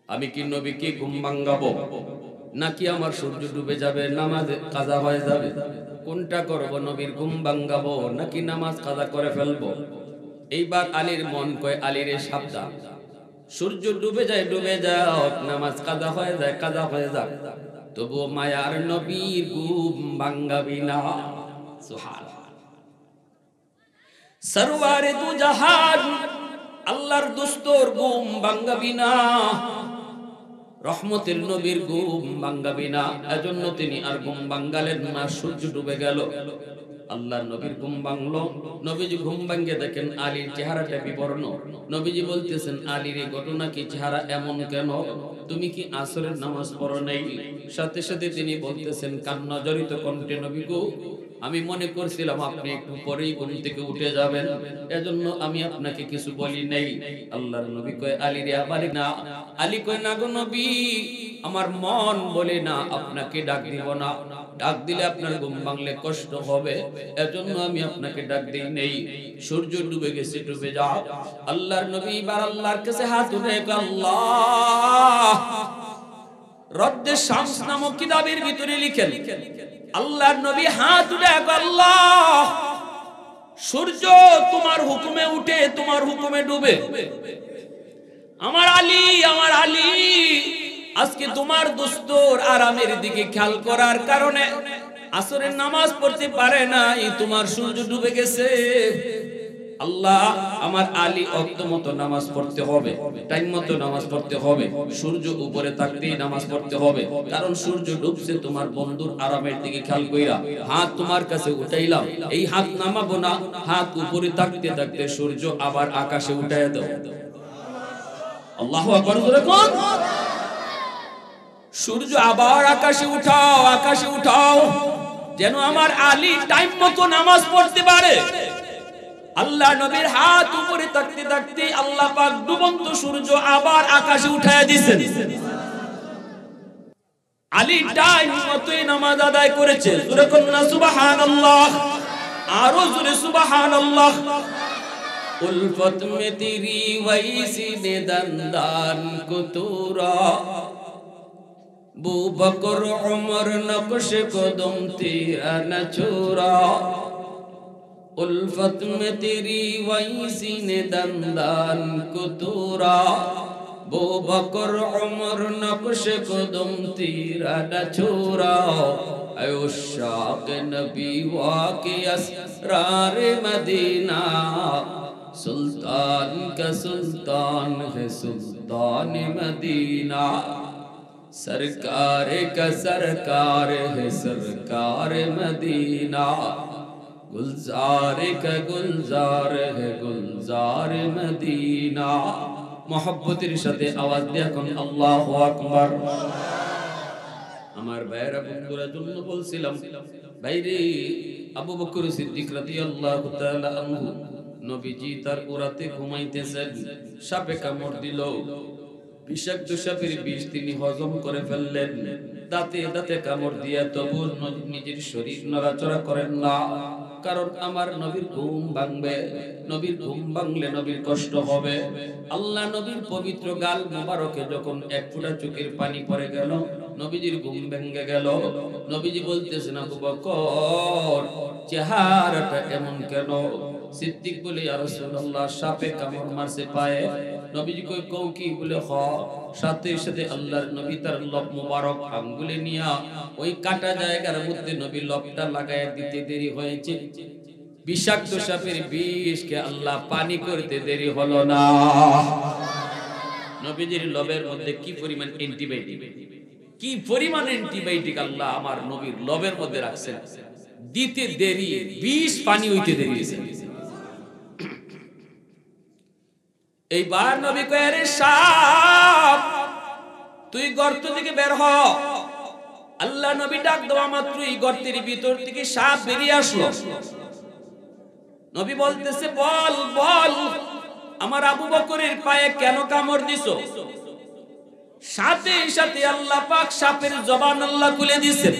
আমি কি নবীকে ঘুম ভাঙাবো, নাকি আমার সূর্য ডুবে যাবে, নামাজ কাজা হয়ে যাবে? কোনটা করব? নবীর ঘুম ভাঙাবো নাকি নামাজ কাজা করে ফেলবো? এইবার আলীর মন কয়, আলীর সাবধান, সূর্য ডুবে যায় ডুবে যাও, নামাজ কাজা হয়ে যায় কাজা হয়ে যাক, তবুও মায়ার নবীর ঘুম ভাঙাবি না। সুবহানাল্লাহ। সরওয়ারে দু জাহান আল্লাহর দোস্তর ঘুম ভাঙাবি না, রহমতের নবীর ঘুম ভাঙাবি না। এজন্য তিনি আর ঘুম ভাঙালেন না। সূর্য ডুবে গেল, আল্লাহর নবীর ঘুম ভাঙলো। নবীজি ঘুম ভাঙে দেখেন আলীর চেহারাটা বিবর্ণ। নবীজি বলতেছেন, আলীর এই ঘটনা কি, চেহারা এমন কেন? তুমি কি আসরের নামাজ পড়ো নাই? সাথে সাথে তিনি বলতেছেন কান্না জড়িত কণ্ঠে, নবী গো, আমি মনে করছিলাম আপনি একটু পরেই ঘুম থেকে উঠে যাবেন, এজন্য আমি আপনাকে কিছু বলি নাই। আল্লাহর নবী কয়, আলী রে আবার না। আলী কয়, না গো নবী, আমার মন বলে না আপনাকে ডাক দিব না, ডাক দিলে আপনার ঘুম ভাঙলে কষ্ট হবে, এজন্য আমি আপনাকে ডাক দেই নেই। সূর্য ডুবে গেছে, ডুবে যাও। আল্লাহর নবী এবার আল্লাহর কাছে হাত উঠে, আল্লাহ রদ্দে শামস নামক কিতাবের ভিতরে লিখেন, আল্লাহর নবী হাত উঠে, আল্লাহ সূর্য তোমার হুকুমে উঠে তোমার হুকুমে ডুবে, আমার আলী আজকে তোমার দোস্তর আরামের দিকে খেয়াল করার কারণে আসরের নামাজ পড়তে পারে নাই, তোমার সূর্য ডুবে গেছে। আল্লাহ, আমার আলী ওয়াক্ত মতো নামাজ পড়তে হবে, টাইম মতো নামাজ পড়তে হবে, সূর্য উপরে থাকতেই নামাজ পড়তে হবে, কারণ সূর্য ডুবছে তোমার বন্ধুর আরামের দিকে খেয়াল কইরা হাত তোমার কাছে উঠাইলাম, এই হাত নামাবো না, হাত উপরে থাকতে থাকতে সূর্য আবার আকাশে উঠাইয়া দাও। আল্লাহু আকবার জোরে কোন। সূর্য আবার আকাশে উঠাও, আকাশে উঠাও, যেন আমার আলী টাইম মতো নামাজ পড়তে পারে। আল্লাহ নবীর হাত উপরে থাকতে থাকতে আল্লাহ পাক ডুবন্ত সূর্য আবার আকাশে উঠায়া দিয়েছেন। আলী টাইম মতোই নামাজ আদায় করেছে। জোরে কোন না সুবহানাল্লাহ, আরো জোরে সুবহানাল্লাহ। উলফত মে তেরি ওয়াইসি নে দন্দান কুতুরা, বু বকর উমর নকশ কদম তেরা ন ছোরা, उल्फत में तेरी वैसी ने दंदान को तोरा, बो बकर उमर नक्श कदम तेरा न छोरा, उशाक नबी वाके असरार मदीना, सुल्तान का सुल्तान है सुल्तान मदीना। सरकार का सरकार है सरकार मदीना, गुलजार का गुलजार है गुलजार मदीना। मोहब्बतेर साथे आवाज দিয়া কোন আল্লাহু আকবার। আমার ভাইরা বন্ধুরা জন্য বলছিলাম, ভাইরে আবু বকর সিদ্দিক রাদিয়াল্লাহু তাআলা আনহু নবীজি তার উরাতে ঘুমাইতেছেন, সাপে কামড় দিল। বিষাক্ত সাপের বিষ তিনি হজম করে ফেললেন, দাঁতে দাঁতে কামড় দিয়া তবু নিজের শরীর নড়াচড়া করেন না, কারণ আমার নবীর ঘুম ভাঙবে। নবীর ঘুম ভাঙলে নবীর কষ্ট হবে। আল্লাহ নবীর পবিত্র গাল মোবারকে যখন এক ফোঁটা চোখের পানি পড়ে গেল, নবীজির ঘুম ভেঙে গেল। নবীজি বলতেছেন, আবু বকর চেহারাটা এমন কেন? সিদ্দিক বলে, ইয়া রাসূলুল্লাহ সাপে কামড় মারছে পায়ে। নবীজি কই কও কি? বলে হ। সাথে সাথে আল্লাহর নবী তার লব মোবারক আঙ্গুলে নিয়া ওই কাটা জায়গার মধ্যে নবী লবটা লাগায় দিতে দেরি হয়েছে। বিষাক্ত সাপের বিষকে আল্লাহ পানি করতে দেরি হলো না। নবীজির লবের মধ্যে কি পরিমাণ অ্যান্টিবায়োটিক, কি পরিমাণ অ্যান্টিবায়োটিক আল্লাহ আমার নবীর লবের মধ্যে রাখছেন, দিতে দেরি, বিষ পানি হইতে দেরি হয়েছে। এইবার নবী কয়, আরে সাপ তুই গর্ত থেকে বের হ। আল্লাহ নবী ডাক দেওয়া মাত্রই গর্তের ভিতর থেকে সাপ বেরিয়ে আসলো। নবী বলতেছে, বল বল আমার আবু বকরের পায়ে কেন কামড় দিছো? সাথে সাথে আল্লাহ পাক সাপের জবান আল্লাহ খুলে দিয়েছেন।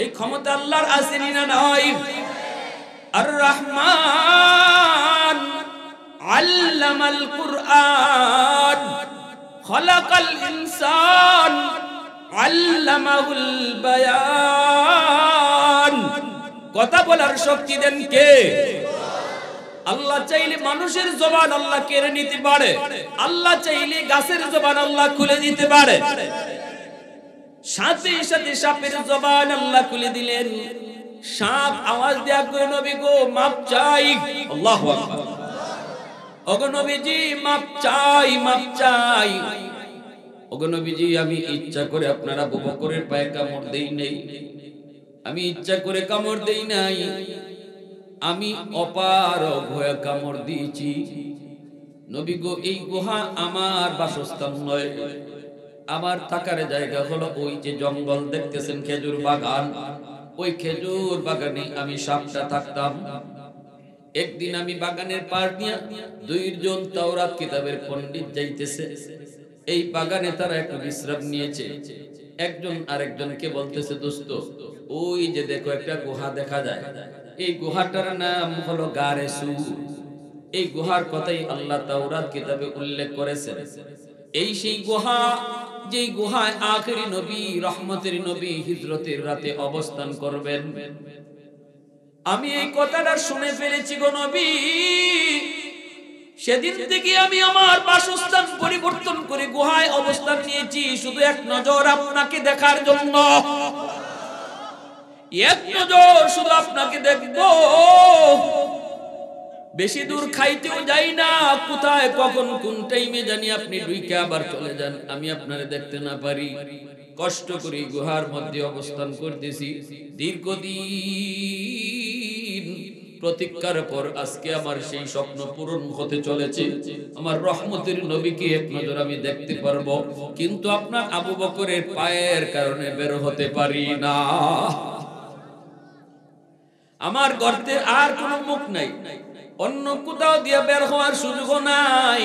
এই ক্ষমতা আল্লাহর আছে না নাই? আর রহমান আল্লামাল কুরআন খলাকাল ইনসান আল্লামাহুল বায়ান। কথা বলার শক্তি দেন কে? আল্লাহ চাইলে মানুষের জবান আল্লাহ কেড়ে নিতে পারে, আল্লাহ চাইলে গাছের জবান আল্লাহ খুলে দিতে পারে। সাথে সাথে সাপের জবান আল্লাহ খুলে দিলেন। সাপ আওয়াজ দেয়া করে, নবী গো মাপ চাই। আল্লাহু আকবার। ওগো নবীজি মাপ চাই, মাপ চাই। ওগো নবীজি আমি ইচ্ছা করে আপনার আবু বকরের পায়ে কামড় দেই নাই, আমি ইচ্ছা করে কামড় দেই নাই, আমি অপারগ হয়ে কামড় দিয়েছি। নবী গো এই গুহা আমার বাসস্থান নয়, আমার থাকার জায়গা হলো ওই যে জঙ্গল দেখতেছেন খেজুর বাগান, ওই খেজুর বাগানে আমি সাপটা থাকতাম। একদিন আমি বাগানের পাড় নিয়ে দুইজন তাওরাত কিতাবের পণ্ডিত যাইতেছে, এই বাগানে তারা একটু বিশ্রাম নিয়েছে। একজন আরেকজনকে বলতেছে, দোস্ত ওই যে দেখো একটা গুহা দেখা যায়, এই গুহাটার নাম হলো গারে সুর। এই গুহার কথাই আল্লাহ তাওরাত কিতাবে উল্লেখ করেছেন। এই সেই গুহা, যেই গুহায় আখেরি নবী রহমতের নবী হিজরতের রাতে অবস্থান করবেন। আমি এই কথাটা শুনে ফেলেছি গো নবী। সেদিন থেকে আমি আমার বাসস্থান পরিবর্তন করে গুহায় অবস্থান নিয়েছি, শুধু এক নজর আপনাকে দেখার জন্য। এক নজর শুধু আপনাকে দেখবো, বেশি দূর খাইতেও যাই না। কোথায় কখন কোন টাইমে জানি আপনি ঢুকে আবার চলে যান, আমি আপনারে দেখতে না পারি। কষ্ট করে গুহার মধ্যে অবস্থান করতেছি দীর্ঘদিন। প্রতীক্ষার পর আজকে আমার সেই স্বপ্ন পূরণ হতে চলেছে। আমার রহমতের নবীকে এক নজর আমি দেখতে পারবো, কিন্তু আপনার আবু বকরের পায়ের কারণে বের হতে পারি না। আমার গর্তের আর কোনো মুখ নাই, অন্য কোথাও দিয়ে বের হওয়ার সুযোগ নাই।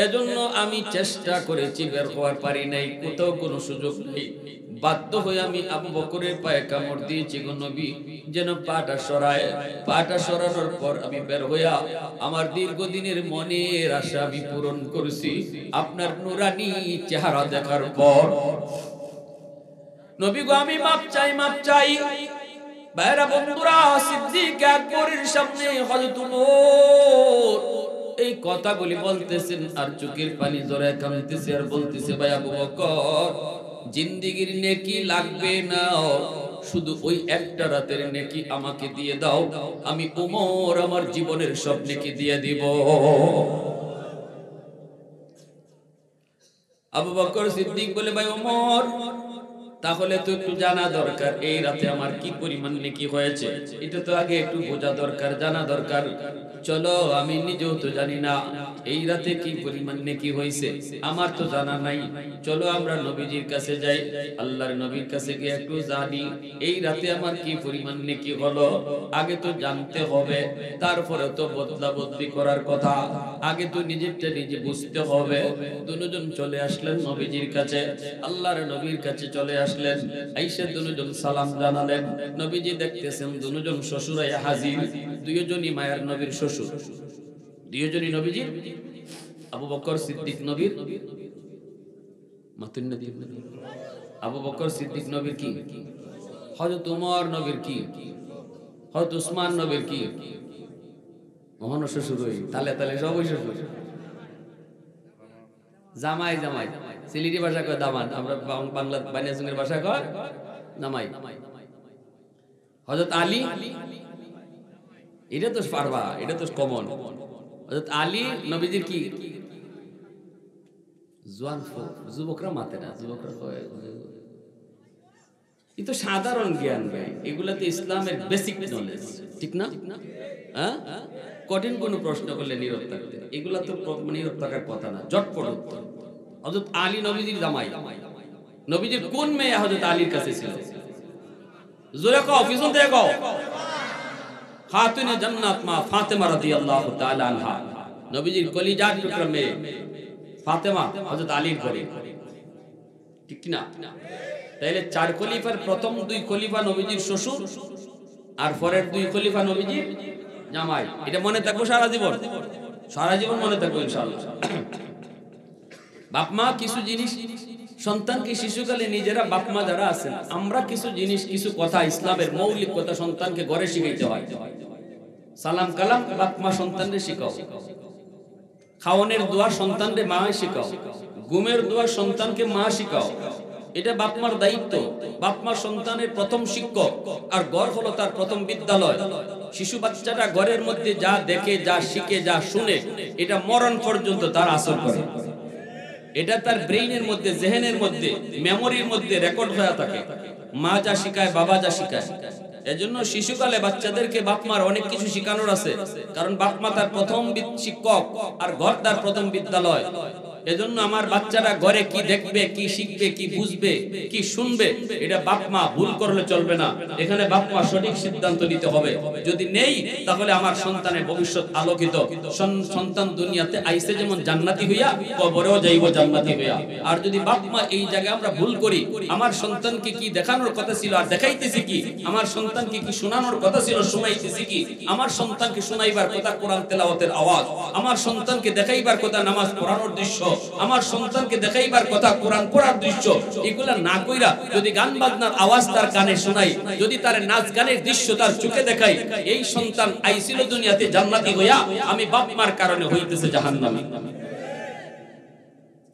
এজন্য আমি চেষ্টা করেছি, বের হওয়ার পারি নাই, কোথাও কোনো সুযোগ নেই। বাধ্য হয়ে আমি আবু বকরের পায়ে কামড় দিয়েছি গো নবী, যেন পাটা সরায়। পাটা সরানোর পর আমি বের হইয়া আমার দীর্ঘদিনের মনের আশা আমি পূরণ করছি আপনার নুরানি চেহারা দেখার পর। নবী গো আমি মাপ চাই, মাপ চাই। ভাইরা বন্ধুরা, সিদ্দিক আকবরের সামনে হযরত ওমর এই কথাগুলি বলতেছেন আর চোখের পানি জড়ায় কাঁদতেছে আর বলতেছে, ভাই আবু বকর জিন্দেগীর নেকি লাগবে না, শুধু ওই একটা রাতের নেকি আমাকে দিয়ে দাও, আমি ওমর আমার জীবনের সব নেকি দিয়ে দিব। আবু বকর সিদ্দিক বলে, ভাই ওমর, তাহলে তো একটু জানা দরকার এই রাতে আমার কি পরিমাণ নেকি হয়েছে, এটা তো আগে একটু বোঝা দরকার, জানা দরকার। চলো, আমি নিজেও তো জানি না এই রাতে কি পরিমাণ নেকি হয়েছে, আমার তো জানা নাই। চলো আমরা নবীজির কাছে যাই, আল্লাহর নবীর কাছে গিয়ে একটু জানি এই রাতে আমার কি পরিমাণ নেকি হলো। আগে তো জানতে হবে, তারপরে তো বদলা বদলি করার কথা, আগে তো নিজেরটা নিজে বুঝতে হবে। দুজন চলে আসলেন নবীজির কাছে, আল্লাহর নবীর কাছে চলে আসলেন। আইসা দুজন সালাম জানালেন। নবীজি দেখতেছেন দুজন শ্বশুরাই হাজির, দুইজনই মায়ের নবীর শ্বশুর, দুইজনই নবীজি। আবু বকর সিদ্দিক নবীর মাতুন নবী, আবু বকর সিদ্দিক নবীর কি, হযরত ওমর নবীর কি, হযরত উসমান নবীর কি, মহান শ্বশুর। ওই তালে তালে সবই শ্বশুর। জামাই, জামাই সিলেটি ভাষা কয় দামান, আমরা বাংলা বানিয়াচঙ্গের ভাষা কয় জামাই। হযরত আলী, এটা তো পারবা, এটা তো কমন। হযরত আলী নবীজির কি, জওয়ান যুবকরা মাতে না, যুবকরা কয় এই তো সাধারণ জ্ঞান ভাই, এগুলা তো ইসলামের বেসিক নলেজ, ঠিক না? হ্যাঁ, কঠিন কোনো প্রশ্ন করলে নীরব থাকতে, এগুলা তো নীরব থাকার কথা না, ঝটপট উত্তর। হযরত আলী নবীজির জামাই, নবীজির কোন মেয়ে হযরত আলীর কাছে ছিল? জোরে কও, পিছন থেকে কও। খাতুনে জান্নাত মা ফাতেমা রাদিয়াল্লাহু তাআলা আনহা, নবীজির কলিজার টুকরা মেয়ে ফাতেমা হযরত আলীর ঘরে, ঠিক কি না? তাইলে চার খলিফার প্রথম দুই খলিফা নবীজির শ্বশুর, আর পরের দুই খলিফা নবীজির জামাই। এটা মনে থাকবো সারা জীবন, সারা জীবন মনে থাকবো ইনশাআল্লাহ। বাপ মা কিছু জিনিস সন্তানকে শিশুকালে নিজেরা, বাপ মা যারা আছেন, আমরা কিছু জিনিস, কিছু কথা, ইসলামের মৌলিক কথা সন্তানকে ঘরে শিখাইতে হয়। সালাম কালাম বাপ মা সন্তানকে শিখাও, খাওয়ানোর দোয়া সন্তানকে মা শিখাও, ঘুমের দোয়া সন্তানকে মা শিখাও। এটা বাপ মার দায়িত্ব। বাপ মা সন্তানের প্রথম শিক্ষক, আর ঘর হলো তার প্রথম বিদ্যালয়। শিশু বাচ্চাটা ঘরের মধ্যে যা দেখে, যা শিখে, যা শুনে, এটা মরণ পর্যন্ত তার আসর করে। এটা তার ব্রেইনের মধ্যে, জেহেনের মধ্যে, মেমোরির মধ্যে রেকর্ড হয়ে থাকে। মা যা শিখায়, বাবা যা শিখায়। এজন্য শিশুকালে বাচ্চাদেরকে বাপ মার অনেক কিছু শিখানোর আছে, কারণ বাপ মা তার প্রথম শিক্ষক, আর ঘর তার প্রথম বিদ্যালয়। এজন্য আমার বাচ্চারা ঘরে কি দেখবে, কি শিখবে, কি বুঝবে, কি শুনবে, এটা বাপ মা ভুল করলে চলবে না। এখানে বাপ মা সঠিক সিদ্ধান্ত নিতে হবে। যদি নেই, তাহলে আমার সন্তানের ভবিষ্যৎ আলোকিত। সন্তান দুনিয়াতে আইসে যেমন জান্নাতি হইয়া, কবরেও যাইব জান্নাতি হইয়া। আর যদি বাপ মা এই জায়গায় আমরা ভুল করি, আমার সন্তানকে কি দেখানোর কথা ছিল আর দেখাইতেছি কি, আমার সন্তানকে কি শোনানোর কথা ছিল শোনাইতেছি কি, আমার সন্তানকে শোনাইবার কথা কোরআন তেলাওয়াতের আওয়াজ, আমার সন্তানকে দেখাইবার কথা নামাজ পড়ানোর দৃশ্য, আমার সন্তানকে দেখাইবার কথা কোরআন পড়ার দৃশ্য, এগুলা না কইরা যদি গান বাজনার আওয়াজ তার কানে শোনাই, যদি তার নাচ গানের দৃশ্য তার চোখে দেখাই, এই সন্তান আইছিল দুনিয়াতে জান্নাতি হইয়া, আমি বাপ মার কারণে হইতেছে জাহান্নামী।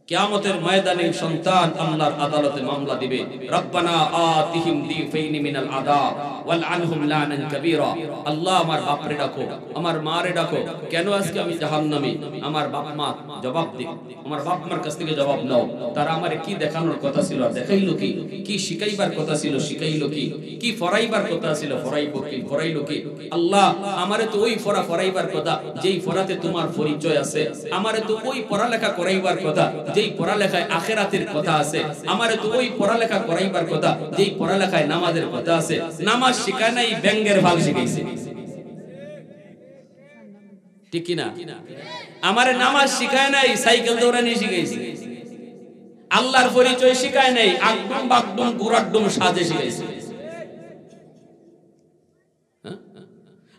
কিয়ামতের ময়দানে সন্তান আল্লাহর আদালতে মামলা দিবে, রব্বানা আতিহিম দিফাইনি মিনাল আযাব ওয়াল আনহুম লানান কাবীরা। আল্লাহ, আমার বাপরে ডাকো, আমার মারে ডাকো, কেন আজকে আমি জাহান্নামী? আমার বাপ মা জবাব দিক, আমার বাপ মার কাছ থেকে জবাব নাও। তারা আমারে কি দেখানোর কথা ছিল দেখাইলো কি, কি শিখাইবার কথা ছিল শিখাইলো কি, কি ফরাইবার কথা ছিল ফরাইবো কি, ফরাইলো কি? আল্লাহ, আমারে তো ওই ফরাইবার কথা যেই ফরাতে তোমার পরিচয় আছে, আমারে তো ওই পড়ালেখা করাইবার কথা যেই পড়ালেখায় আখিরাতের কথা আছে, আমারে তো ওই পড়ালেখা করাইবার কথা যেই পড়ালেখায় নামাজের কথা আছে। নামাজ শিখায় নাই, ব্যাঙ্গের ভাল শিখাইছে, ঠিক কি না? আমারে নামাজ শিখায় নাই, সাইকেল দৌড়ানি শিখাইছে। আল্লাহর পরিচয় শিখায় নাই, আকদম বাকদম গুরাড্ডম সাজে শিখাইছে।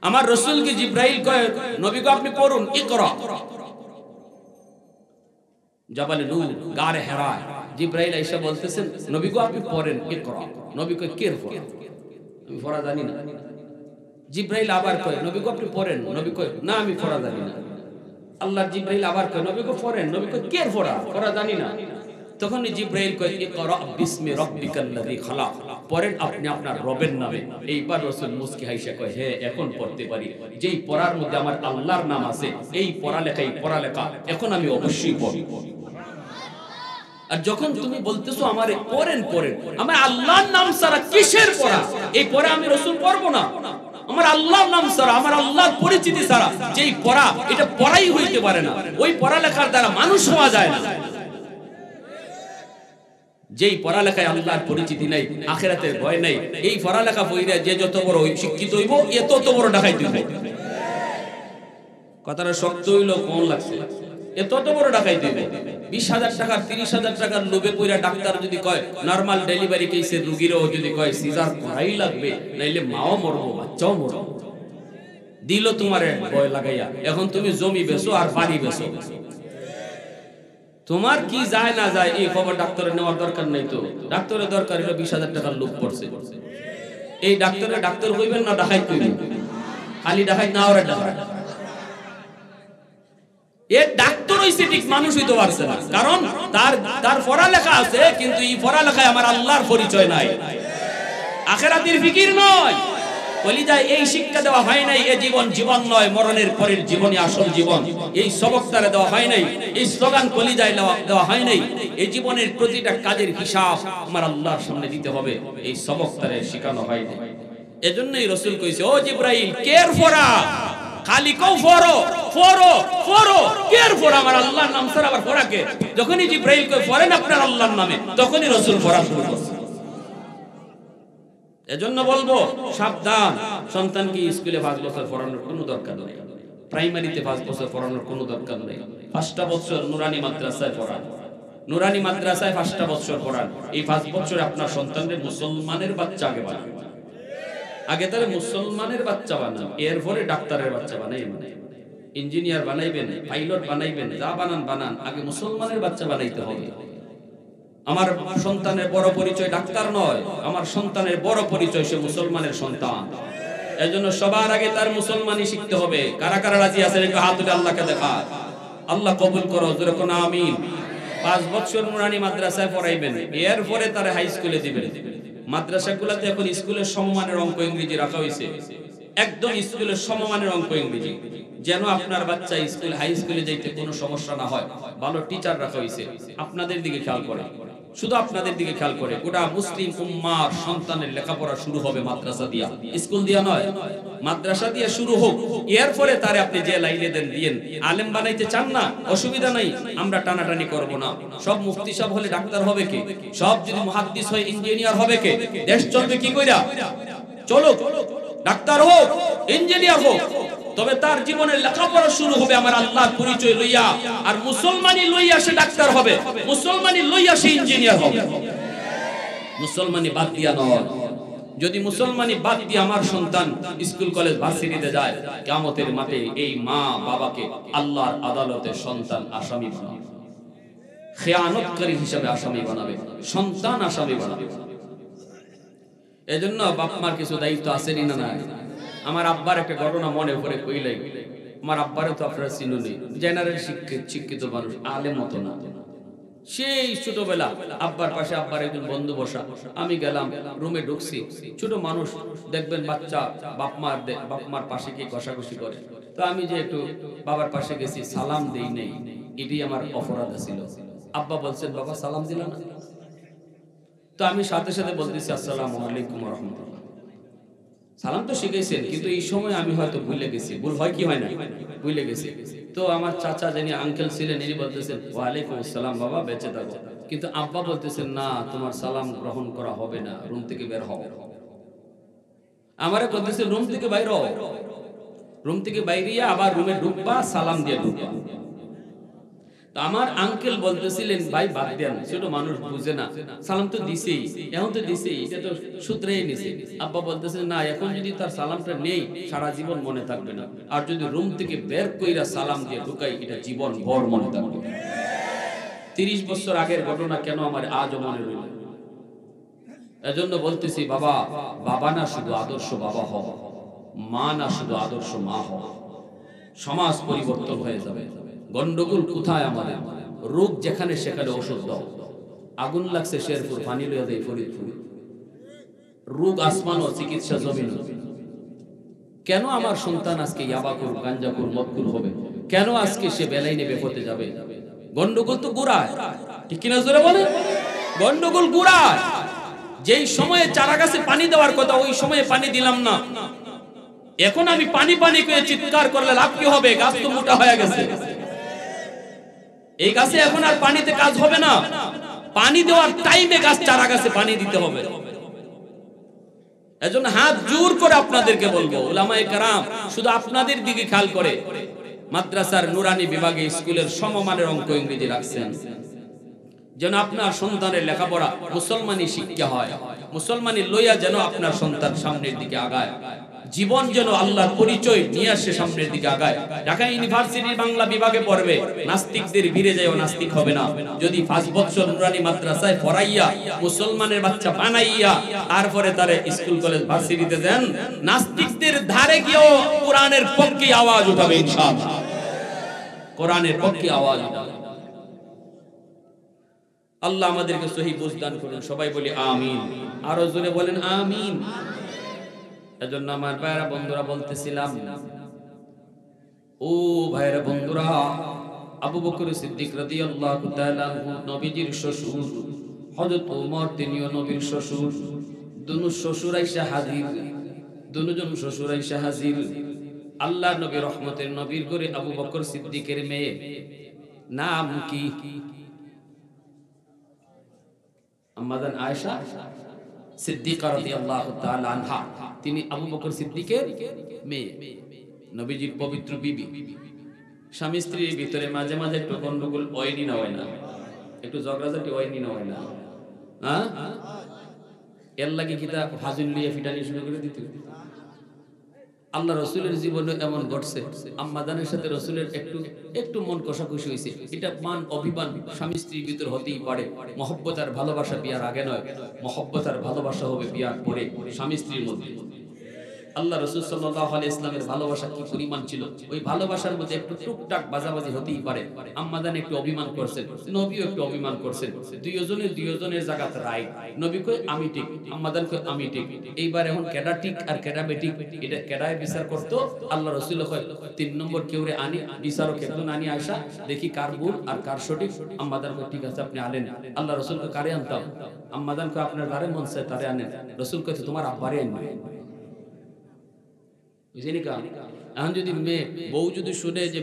আমার রাসূলকে জিবরাইল কয়, নবী গো আপনি পড়ুন, ইকরা। জাবালে নূর, গারে হেরা, জিবরাইল আয়েশা বলতেছেন, নবী গো আপনি পড়েন, ইকরা। নবী কয়, কে পড়ে? আমি পড়া জানি না। জিবরাইল আবার কয়, নবী গো আপনি পড়েন। নবী কয়, না আমি পড়া জানি না। আল্লাহর জিবরাইল আবার কয়, নবী গো পড়েন। নবী কয়, কে পড়া? পড়া জানি না। তখন জিবরাইল কয়, ইকরা বিসমি রাব্বিকাল্লাযী খালাক, পড়েন আপনি আপনার রবের নামে। এইবার রাসূল মুস্কি হাসিয়া কয়, হ্যাঁ এখন পড়তে পারি। যেই পড়ার মধ্যে আমার আল্লাহর নাম আছে, এই পড়ালেখা এখন আমি অবশ্যই পড়ব। আর যখন তুমি বলতেছো আমারে পড়েন পড়েন, আমার আল্লাহর নাম ছাড়া কিসের পড়া? এই পড়া আমি রাসূল পড়বো না। আমার আল্লাহর নাম ছাড়া, আমার আল্লাহর পরিচিতি ছাড়া যেই পড়া, এটা পড়াই হইতে পারে না। ওই পড়ালেখার দ্বারা মানুষ হওয়া যায় না। যেই পড়ালেখায় আল্লাহর পরিচিতি নাই, আখিরাতের ভয় নাই, এই পড়ালেখা পড়িয়া যে যত বড় শিক্ষিত হইব, এ তত বড় ডাকাইতে হইব। কথাটা শক্ত হইলো কোন লাগছে? এ তত বড় ডাকাইতে হইব। 20,000 টাকা 30,000 টাকার লোভে পইরা ডাক্তার যদি কয় নরমাল ডেলিভারি কেসের রোগীরও যদি কয় সিজার করাই লাগবে, নাইলে মাও মরবো বাচ্চাও মরবো, দিল তোমারে ভয় লাগাইয়া। এখন তুমি জমি বেচো আর বাড়ি বেচো, তোমার কি যায় না যায় এই খবর ডাক্তারের নেওয়ার দরকার নাই। তো ডাক্তারের দরকার হলো 20,000 টাকার লোভ পড়ছে। এই ডাক্তারের ডাক্তার হইবেন না ডাকাইত হইবেন? খালি ডাকাইত না, ওরা ডাকাইত। এ ডাক্তার হইছে ঠিক, মানুষ হইতে পারছে না, কারণ তার পড়ালেখা আছে, কিন্তু এই পড়ালেখায় আমার আল্লাহর পরিচয় নাই, আখিরাতের ফিকির নয়। কলিজায় এই শিক্ষা দেওয়া হয় নাই, এ জীবন জীবন নয়, মরণের পরের জীবনই আসল জীবন। এই সবক তারে দেওয়া হয় নাই, এই স্লোগান কলিজায় দেওয়া হয় নাই। এই জীবনের প্রতিটা কাজের হিসাব আমার আল্লাহর সামনে দিতে হবে, এই সবক তারে শেখানো হয় নাই। এজন্যই রাসূল কইছে, ও জিবরাইল কেয়ার ফরা, খালি কও ফরো ফরো ফরো, কেয়ার ফরা আমার আল্লাহর নাম ছাড়া আবার ফরা কে? যখনই জিবরাইল কয় ফরেন আপনার আল্লাহর নামে, তখনই রাসূল ফরা শুরু করছে। এজন্য বলবো সাবধান, সন্তানকে স্কুলে 5 বছর পড়ানোর কোনো দরকার নেই, প্রাইমারিতে 5 বছর পড়ানোর কোনো দরকার নেই। 5টা বছর নুরানি মাদ্রাসায় পড়ান, নুরানি মাদ্রাসায় 5টা বছর পড়ান। এই 5 বছরে আপনার সন্তানদের মুসলমানের বাচ্চা আগে বানান, আগে তাহলে মুসলমানের বাচ্চা বানান, এরপরে ডাক্তারের বাচ্চা বানাইবেন, ইঞ্জিনিয়ার বানাইবেন, পাইলট বানাইবেন, যা বানান বানান, আগে মুসলমানের বাচ্চা বানাইতে হবে। আমার সন্তানের বড় পরিচয় ডাক্তার নয়, আমার সন্তানের বড় পরিচয় সে মুসলমানের সন্তান। এজন্য সবার আগে তার মুসলমানি শিখতে হবে। কারা কারা রাজি আছেন একটু হাত তুলে আল্লাহকে দেখা। আল্লাহ কবুল করো, জোরে কোন আমিন। 5 বছর নুরানি মাদ্রাসায় পড়াইবেন, এরপরে তার হাই স্কুলে দিবেন। মাদ্রাসাগুলোতে এখন স্কুলের সমমানের অঙ্ক ইংরেজি রাখা হয়েছে, একদম স্কুলের সমমানের অঙ্ক ইংরেজি, যেন আপনার বাচ্চা স্কুল হাই স্কুলে যাইতে কোনো সমস্যা না হয়। ভালো টিচার রাখা হয়েছে, আপনাদের দিকে খেয়াল করে, শুধু আপনাদের দিকে খেয়াল করে। গোটা মুসলিম উম্মার সন্তানের লেখাপড়া শুরু হবে মাদ্রাসা দিয়া, স্কুল দিয়া নয়, মাদ্রাসা দিয়ে শুরু হোক। এরপরে তারে আপনি যে লাইনে দেন দিয়েন। আলেম বানাইতে চান না, অসুবিধা নাই, আমরা টানাটানি করব না। সব মুফতি সাহেব হলে ডাক্তার হবে কে? সব যদি মুহাদ্দিস হয় ইঞ্জিনিয়ার হবে কে? দেশ চলবে কি কইরা? চলো ডাক্তার হোক, ইঞ্জিনিয়ার হোক, তবে তার জীবনের লেখাপড়া শুরু হবে আমার আল্লাহর পরিচয় লইয়া। আর মুসলমানি লইয়া সে ডাক্তার হবে, মুসলমানি লইয়া সে ইঞ্জিনিয়ার হবে, মুসলমানি বাদ দিয়া নয়। যদি মুসলমানি বাদ দিয়ে আমার সন্তান স্কুল কলেজ ভার্সিটিতে যায়, কিয়ামতের মাঠে এই মা বাবাকে আল্লাহর আদালতে সন্তান আসামি বানাবে, খেয়ানতকারী হিসেবে আসামি বানাবে, সন্তান আসামি বানাবে। এজন্য বাপ মার কিছু দায়িত্ব আছে না নাই? আমার আব্বার একটা ঘটনা মনে পড়ে কইলাই। আমার আব্বারও তো আপনারা চিনুনি, জেনারেল শিক্ষিত মানুষ, আলেম মতো না। সেই ছোটবেলা আব্বার পাশে আব্বার একজন বন্ধু বসা, আমি গেলাম রুমে ঢুকছি, ছোট মানুষ দেখবেন বাচ্চা বাপ মার পাশে কি ঘষাঘষি করে, তো আমি যে একটু বাবার পাশে গেছি, সালাম দেই নেই, এটাই আমার অপরাধ ছিল। আব্বা বলছেন বাবা সালাম দিলা না? তো আমি সাথে সাথে বলতেছি আসসালামু আলাইকুম ওয়া রাহমাতুল্লাহ। সালাম তো শিখাইছেন, কিন্তু এই সময় আমি হয়তো ভুলে গেছি। ভুল হয় কি হয় না? ভুলে গেছি। তো আমার চাচা যিনি আঙ্কেল ছিলেন, ইনি বলতেছেন ওয়া আলাইকুম আসসালাম বাবা, বেঁচে থাকো। কিন্তু আব্বা বলতেছেন না, তোমার সালাম গ্রহণ করা হবে না, রুম থেকে বের হও। আমারে বলতেছে রুম থেকে বাইর হও, রুম থেকে বাইরিয়া আবার রুমে ঢুকবা, সালাম দিয়ে ঢুকবা। তো আমার আঙ্কেল বলতেছিলেন ভাই বাদ দেন, ছোট মানুষ বুঝে না, সালাম তো দিছেই, এখন তো দিছেই, এটা তো সূত্রেই নিছে। আব্বা বলতেছেন না, এখন যদি তার সালামটা নেই সারা জীবন মনে থাকবে না, আর যদি রুম থেকে বের কইরা সালাম দিয়ে ঢুকাই, এটা জীবন ভর মনে থাকবে। 30 বছর আগের ঘটনা কেন আমার আজও মনে রইল। এজন্য বলতেছি বাবা, বাবা না শুধু আদর্শ বাবা হও, মা না শুধু আদর্শ মা হও, সমাজ পরিবর্তন হয়ে যাবে। গন্ডগোল কোথায় আমাদের? রোগ যেখানে সেখানে ওষুধ দাও। আগুন লাগছে শেরপুর, পানি লইয়া দেয় ফরিদপুর। রোগ আসমানও, চিকিৎসা জমিন। কেন আমার সন্তান আজকে ইয়াবাকুর, গাঞ্জাকুর, মদকুর হবে? কেন আজকে সে বেলাইনে বেপথে যাবে? গন্ডগোল তো গোড়ায়, ঠিক কিনা জোরে বলে? গন্ডগোল গুড়ায়। যেই সময়ে চারা গাছে পানি দেওয়ার কথা ওই সময়ে পানি দিলাম না, এখন আমি পানি পানি করে চিৎকার করলে লাভ কি হবে? গাছ তো মোটা হয়ে গেছে। এই গাছে এখন আর পানিতে কাজ হবে না। পানি দেওয়ার টাইমে গাছ চারা গাছে পানি দিতে হবে। এজন্য হাত জোর করে আপনাদেরকে বলবো, উলামায়ে কেরাম শুধু আপনাদের দিকে খেয়াল করে মাদ্রাসার নুরানি বিভাগে স্কুলের সমমানের অঙ্ক ইংরেজি রাখছেন, যেন আপনার সন্তানের লেখাপড়া মুসলমানি শিক্ষা হয়, মুসলমানি লইয়া যেন আপনার সন্তান সামনের দিকে আগায়, জীবন যেন আল্লাহর পরিচয় নিয়ে আসে সামনের দিকে আগায়। ঢাকা ইউনিভার্সিটির বাংলা বিভাগে পড়বে, নাস্তিকদের ভিড়ে যায় নাস্তিক হবে না। যদি 5 বছর নুরানি মাদ্রাসায় পড়াইয়া মুসলমানের বাচ্চা বানাইয়া তারপরে তারে স্কুল কলেজ ভার্সিটিতে দেন, নাস্তিকদের ধারে গিয়েও কোরআনের পক্ষে আওয়াজ উঠাবে ইনশাআল্লাহ। কোরআনের পক্ষে আওয়াজ উঠাবে। আল্লাহ আমাদেরকে সহি বুঝ দান করুন। সবাই বলি আমিন। আরো জোরে বলেন আমিন। এজন্য আমার ভাইরা বন্ধুরা বলতেছিলাম, ও ভাইরা বন্ধুরা, আবু বকর সিদ্দিক রাদিয়াল্লাহু তাআলা নবীজির শ্বশুর, হযরত ওমর তিনিও নবীর শ্বশুর। দুনো শ্বশুর আইসা হাজির, দুজন শ্বশুর আইসা হাজির। আল্লাহর নবী রহমতের নবীর ঘরে আবু বকর সিদ্দিকের মেয়ে নাম কি? আম্মাজান আয়েশা সিদ্দিকা রাদিয়াল্লাহু তাআলা আনহা, তিনি আবু বকর সিদ্দিকের মেয়ে, নবীজির পবিত্র বিবি। স্বামী স্ত্রীর ভিতরে মাঝে মাঝে একটু গন্ডগোল হয়নি না হয় না, একটু ঝগড়াঝাটি হয়নি না হয় না, হ্যাঁ? এর লাগে কি তা ভাজুন লিয়ে ফিটানি শুরু করে দিত? আল্লাহ রসুলের জীবনে এমন ঘটছে, আম্মাজানের সাথে রসুলের একটু মন কষাকষি হয়েছে। এটা মান অভিমান স্বামী স্ত্রীর ভিতর হতেই পারে। মহব্বত আর ভালোবাসা বিয়ার আগে নয়, মহব্বত আর ভালোবাসা হবে বিয়ার পরে স্বামী স্ত্রীর মধ্যে। আল্লাহ রাসূল সাল্লাল্লাহু আলাইহি ইসলামের ভালোবাসা কি পরিমাণ ছিল, ওই ভালোবাসার মধ্যে একটু টুকটাক বাজাবাজি হতেই পারে। আম্মাজান একটু অভিমান করছেন, নবীও একটু অভিমান করছেন, দুইজনের জায়গাতে রাইট। নবী কই আমি ঠিক, আম্মাজান কই আমি ঠিক। এইবার এখন কেডা ঠিক আর কেডা বেঠিক, এটা কেডায় বিচার করতো? আল্লাহ রাসূল কয় 3 নম্বর কেউরে আনি, বিচারক একজন আনি আয়েশা, দেখি কার ভুল আর কার সঠিক। আম্মাজান কই ঠিক আছে আপনি আনেন। আল্লাহ রাসূল কয় কারে আনতাম? আম্মাজান কয় আপনার যারে মন চায় তারে আনেন। রাসূল কয় তোমার আব্বারে আনবে। এখন যদি মেয়ে বউ যদি শুনে যে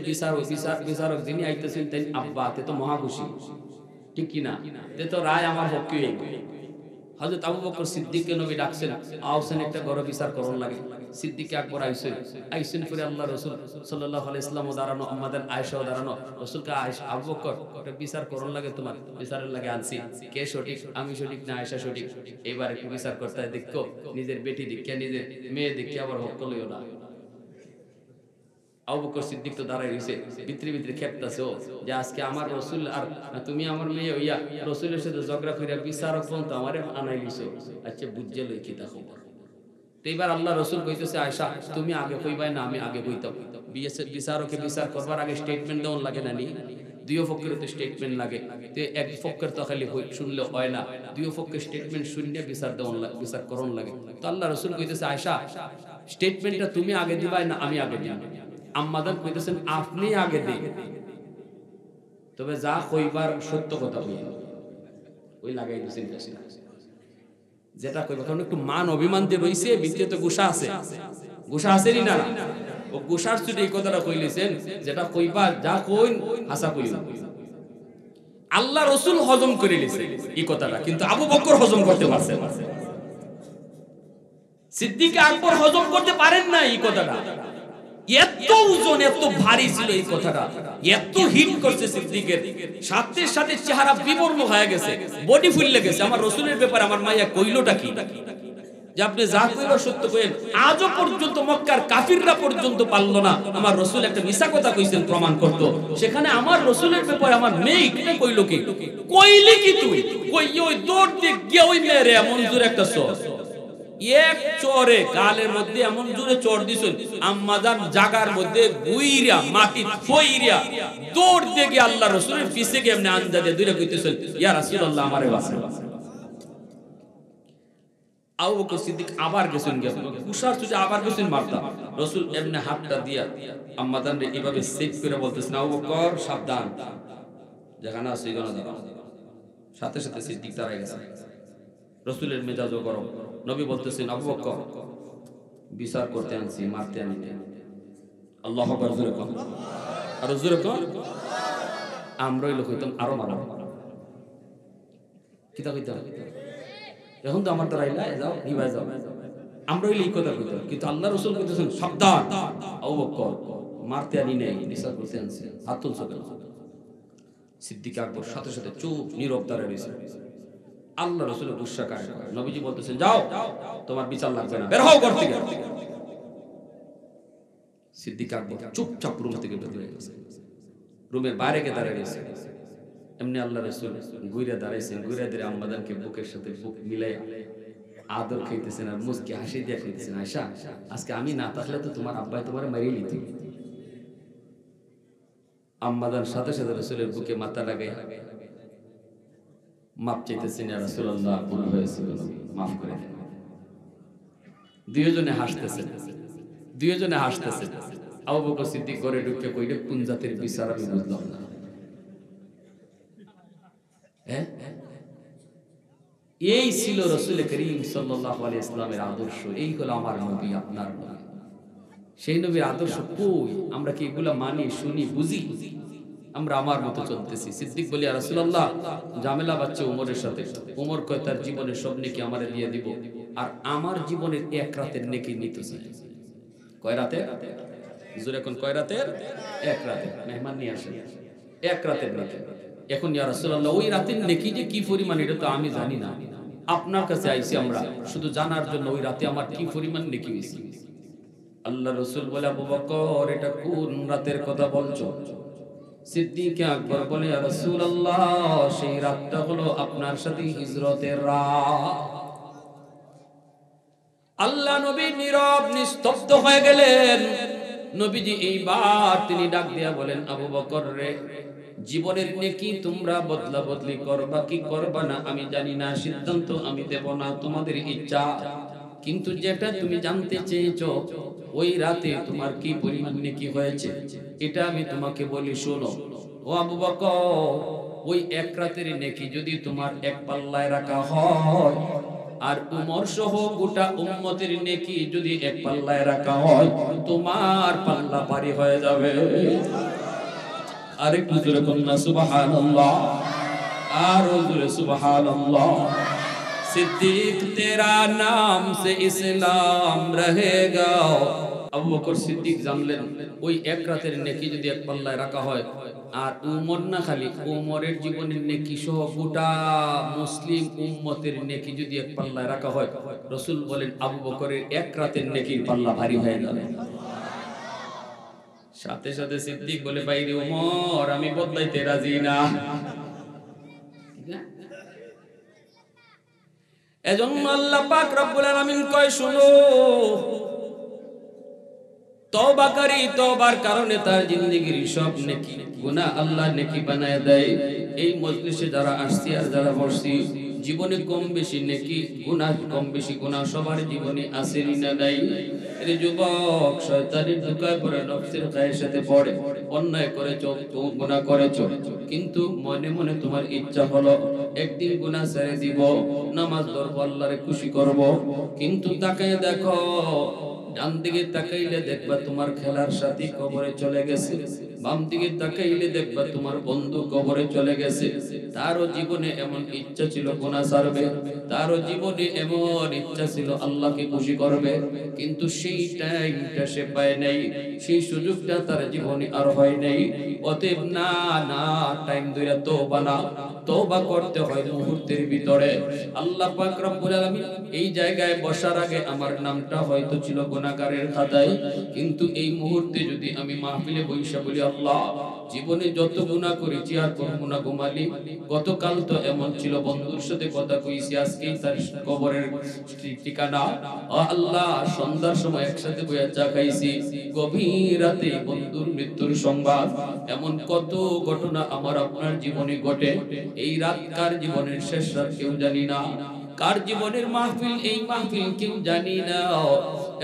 বিচারক যিনি আইতেছেন তাই আব্বা, তে তো মহা খুশি, ঠিক কিনা? তে তো রায় আমার পক্ষে। হযরত আবু বকর সিদ্দিককে নবী ডাকছেন, আওসেন একটা বড় বিচার করন লাগে। সিদ্দিক আকবর আইছেন পরে আল্লাহ রাসূল সাল্লাল্লাহু আলাইহি ওয়াসাল্লাম দাঁড়ানো, আমাদের আয়েশাও দাঁড়ানো। রাসূলকে আবু বকর একটা বিচার করন লাগে, তোমার বিচারের লাগে আনছি, কে সঠিক, আমি সঠিক না আয়েশা সঠিক? এবার একটু বিচার করতে হয়, দেখো নিজের বেটি দেখিয়া নিজের মেয়ে দেখিয়া আবার হক লইও না। আবু বকর সিদ্দিক তো দাঁড়াই রইছে, ভিতরে ভিতরে খেপতাছে ও যে আজকে আমার রাসূল আর তুমি আমার মেয়ে হইয়া রাসূলের সাথে ঝগড়া কইরা বিচারক পর্যন্ত আমারে আনাই লিছো। আচ্ছা বুঝছে লই কি তা খবর। তো এবার আল্লাহ রাসূল কইতেছে আয়েশা তুমি আগে কইবাই না আমি আগে কইতাম? বিচারকে বিচার করবার আগে স্টেটমেন্ট দেওয়ার লাগে না নি? দুই পক্ষের তো স্টেটমেন্ট লাগে। তো এক পক্ষের তো খালি শুনলে হয় না, দুই পক্ষের স্টেটমেন্ট শুনলে বিচার করন লাগে। তো আল্লাহ রাসূল কইতেছে আয়েশা স্টেটমেন্টটা তুমি আগে দিবাই না আমি আগে দিব? আম্মাজান কইতেছেন আপনি আগে দিন, তবে যা কইবার সত্য কথা কইবেন। ওই লাগাই দিছেন কাছে যেটা কইবা, কারণ একটু মান অভিমান দিয়ে রইছে, ভিতরে তো গুসা আছে, গুসা আছেনি না? ও গুসার ছুটে এই কথাটা কইলেছেন, যেটা কইবা যা কইন হাসা কইন। আল্লাহ রাসূল হজম করে নিয়েছে এই কথাটা, কিন্তু আবু বকর হজম করতে পারছে না, সিদ্দিক আকবর হজম করতে পারেন না এই কথাটা। এত ওজন এত ভারী ছিল এই কথাটা, এত হিট করছে সিদ্দিকের, সাথে সাথে চেহারা বিবর্ণ হয়ে গেছে, বডি ফুলে গেছে। আমার রাসূলের ব্যাপারে আমার মাইয়া কইলোটা কি যে আপনি যা কইবার সত্য কইেন। আজও পর্যন্ত মক্কার কাফিররা পর্যন্ত পারল না আমার রাসূল একটা মিছা কথা কইছেন প্রমাণ করতে। সেখানে আমার রাসূলের ব্যাপারে আমার মেয়ে কিটা কইলো কি, কইলি কি তুই কই ওই দৌড় দিয়ে গিয়ে ওই মেরে এমন জোরে একটা চর, এক চরে গালের মধ্যে এমন জোরে চর দিছেন, আম্মাজান জাগার মধ্যে গুইরা মাটি থইরা দৌড় দিয়ে গিয়ে আল্লাহ রাসূলের পিছে গিয়ে এমনি আনজাদে দূরে কইতেছেন ইয়া রাসূলুল্লাহ আমারে বাঁচান। আবু বকর সিদ্দিক আবার গেছেন, কুশার চুজে আবার গেছেন মারতা। রাসূল এমনি হাতটা দিয়া আম্মাজানরে এইভাবে সেট করে বলতেছেন আবু বকর সাবধান, যেখানে আছে এখানে দাঁড়াও। সাথে সাথে সিদ্দিক দাঁড়ায় গেছে। রাসূলের মেজাজও গরম। নবী বলতেছেন, আবু বকর, বিচার করতে আনছি, মারতে আনি না। আল্লাহু আকবার, জোরে কোন, আর জোরে কোন। আমরা হইলো কইতাম আরো মারো, কিতা কইতাম, এখন তো আমার দ্বারা আইলা যাও, নিবাই যাও। আমরা হইলে এই কথা কইতাম, কিন্তু আল্লাহ রাসূল কইতেছেন সাবধান, আবু বকর, মারতে আনি নাই, বিচার করতে আনছি, হাত তুলছো কেন? সিদ্দিক আকবর সাথে সাথে চুপ নীরব দাঁড়ায় রয়েছে। আল্লাহ রাসূলের গুসা কায়, নবীজি বলতেছেন, যাও, তোমার বিচার লাগবে না, বের হও ঘর থেকে। সিদ্দিক আকবর চুপচাপ রুম থেকে বের হয়ে গেছে, রুমের বাইরে গিয়ে দাঁড়ায় রয়েছে। এমনি আল্লাহ রাসূল ঘুরে দাঁড়াইছেন, ঘুরে ধরে আম্মাজানকে বুকের সাথে বুক মিলাই আদর খাইতেছেন আর মুস্কি হাসি দিয়ে খাইতেছেন। আয়েশা, আজকে আমি না থাকলে তো তোমার আব্বাই তোমার মারিয়ে নিত। আম্মাজান সাথে সাথে রাসূলের বুকে মাথা লাগাই মাপ চাইতেছেন, ইয়া রাসূলুল্লাহ, ভুল হয়েছিল, মাফ করে দেন। দুইজনে হাসতেছেন, দুইজনে হাসতেছেন। আবু বকর সিদ্দিক ঘরে ঢুকে কইলে, কোন জাতের বিচার আমি বুঝলাম না। এই ছিল রাসূল করিম সাল্লাল্লাহু আলাইহি ওয়াসাল্লামের আদর্শ। এই হলো আমার নবী, আপনার নবী। সেই নবীর আদর্শ কই? আমরা কি এগুলা মানি, শুনি, বুঝি? আমরা আমার মতো চলতেছি। সিদ্দিক বলি, ইয়া রাসূলুল্লাহ, ঝামেলা বাচ্চা উমরের সাথে। উমর কয়, তার জীবনের সব নেকি আমারে দিয়ে দিব, আর আমার জীবনের এক রাতের নেকি নিতে চাই। কয় রাতের? হুজুর এখন কয় রাতের? এক রাতের। মেহমান নিয়ে আসেন, এক রাতের নেকি। এখন ইয়া রাসূলুল্লাহ, ওই রাতের নেকি যে কি পরিমাণ এটা তো আমি জানি না, আপনার কাছে আইছি আমরা শুধু জানার জন্য, ওই রাতে আমার কি পরিমাণ নেকি হইছে। আল্লাহ রাসূল বলে, আবু বকর, এটা কোন রাতের কথা বলছো? সিদ্দিক আকবর বলে, ইয়া রাসূলুল্লাহ, সেই রাতটা হলো আপনার সাথে হিজরতের রাত। আল্লাহ নবী নীরব নিস্তব্ধ হয়ে গেলেন। নবীজি এইবার তিনি ডাক দিয়া বলেন, আবু বকর রে, জীবনের নেকি তোমরা বদলা বদলি করবা কি করবা না আমি জানি না, সিদ্ধান্ত আমি দেব না, তোমাদের ইচ্ছা। কিন্তু যেটা তুমি জানতে চেয়েছো, ওই রাতে তোমার কি পরিমাণ নেকি হয়েছে, এটা আমি তোমাকে বলি, শোনো। ও আবু বকর, ওই এক রাতের নেকি যদি তোমার এক পাল্লায় রাখা হয়, আর উমর সহ গোটা উম্মতের নেকি যদি এক পাল্লায় রাখা হয়, তোমার পাল্লা পারি হয়ে যাবে। আরেকটু জোরে কন্যা সুবহানাল্লাহ, আর জোরে সুবহানাল্লাহ। सिद्दीक तेरा नाम से इस्लाम रहेगा। আবু বকর সিদ্দিক জানলেন, ওই এক রাতের নেকি যদি এক পাল্লায় রাখা হয়, আর উমর না খালি, উমরের জীবনের নেকি সহ গোটা মুসলিম উম্মতের নেকি যদি এক পাল্লায় রাখা হয়, রাসূল বলেন আবু বকরের এক রাতের নেকির পাল্লা ভারী হয়ে যাবে। সাথে সাথে সিদ্দিক বলে, বাইরে উমর, আমি বদলাইতে রাজি না। এজন্য আল্লাহ পাক রব্বুল আলামিন কয়, শুনো, তওবাকারী তওবার কারণে তার জিন্দেগীর সব নেকি গুনাহ আল্লাহ নেকি বানায় দেয়। এই মজলিসে যারা আসছি আর যারা বসছি, জীবনে কম বেশি নেকি গুনাহ, কম বেশি গুনাহ সবার জীবনে আছে না নাই? এর যুবক, শয়তানের ধোঁকায় পড়ে, নফসের গায়ের সাথে পড়ে, অন্যায় করেছো, গুনাহ করেছো, কিন্তু মনে মনে তোমার ইচ্ছা হলো একদিন গুনাহ ছেড়ে দিব, নামাজ ধরব, আল্লাহরে খুশি করব, কিন্তু তাকায় দেখো, ডান দিকে তাকাইলে দেখবা তোমার খেলার সাথী কবরে চলে গেছে, বাম দিকে তাকাইলে দেখবা তোমার বন্ধু কবরে চলে গেছে। তারও জীবনে এমন ইচ্ছা ছিল গুনাহ ছাড়বে, তারও জীবনে এমন ইচ্ছা ছিল আল্লাহকে খুশি করবে, কিন্তু সেই টাইমটা সে পায় নাই, সেই সুযোগটা তার জীবনে আর হয় নাই। অতএব না না, টাইম ধরে তওবা করতে হয় মুহূর্তের ভিতরে। আল্লাহ পাক রব্বুল আলামিন এই জায়গায় বসার আগে আমার নামটা হয়তো ছিল গুনাহগারের খাতায়, কিন্তু এই মুহূর্তে যদি আমি মাহফিলে বইসা বলি, আল্লাহ, জীবনে যত গুনাহ করেছি আর করব না গো মালিক, গতকাল তো এমন ছিল বন্ধুর সাথে কথা কইছি, আজকেই তার কবরের ঠিকানা, আল্লাহ, সন্ধ্যার সময় একসাথে বইয়া চা খাইছি, গভীর রাতে বন্ধুর মৃত্যুর সংবাদ, এমন কত ঘটনা আমার আপনার জীবনে ঘটে। এই রাত কার জীবনের শেষ রাত কেউ জানি না, কার জীবনের মাহফিল এই মাহফিল কেউ জানি না।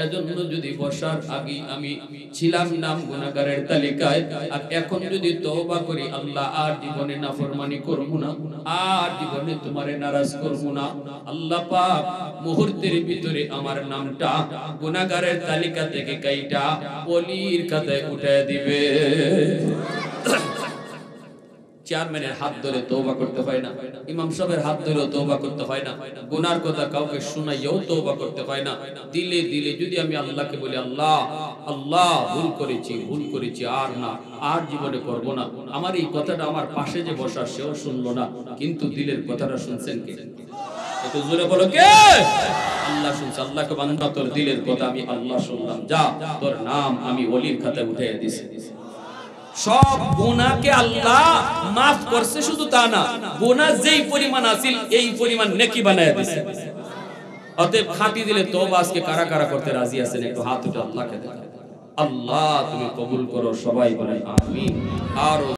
এজন্য যদি বসার আগে আমি ছিলাম নাম গুনাহগারের তালিকায়, আর এখন যদি তওবা করি আল্লাহ আর জীবনে নাফরমানি করব না, আর জীবনে তোমারে নারাজ করব না, আল্লাহ পাক মুহূর্তের ভিতরে আমার নামটা গুনাহগারের তালিকা থেকে কাইটা ওলির খাতায় উঠায় দিবে। চেয়ারম্যানের হাত ধরে তওবা করতে হয় না, ইমাম সাহেবের হাত ধরে তওবা করতে হয় না, গুনার কথা কাউকে শুনাইয়াও তওবা করতে হয় না। দিলে দিলে যদি আমি আল্লাহকে বলি, আল্লাহ আল্লাহ ভুল করেছি আর না, আর জীবনে করব না। আমার এই কথাটা আমার পাশে যে বসা সেও শুনলো না, কিন্তু দিলের কথাটা শুনছেন কে? একটু জোরে বলো কে? আল্লাহ শুনছে। আল্লাহকে বান্দা তোর দিলের কথা আমি আল্লাহ শুনলাম, যা তোর নাম আমি ওলির খাতায় উঠাইয়া দিছি। সব গুনাহকে আল্লাহ maaf করছে, শুধু তা না, গুনাহ যেই পরিমাণ আছিল এই পরিমাণ নেকি বানায়া দিয়েছে। অতএব খাঁটি দিলে তওবা আজকে কারা কারা করতে রাজি আছেন? একটু হাত উঠে আল্লাহকে দেখান। আল্লাহ তুমি কবুল করো, সবাই বলেন আমিন। আর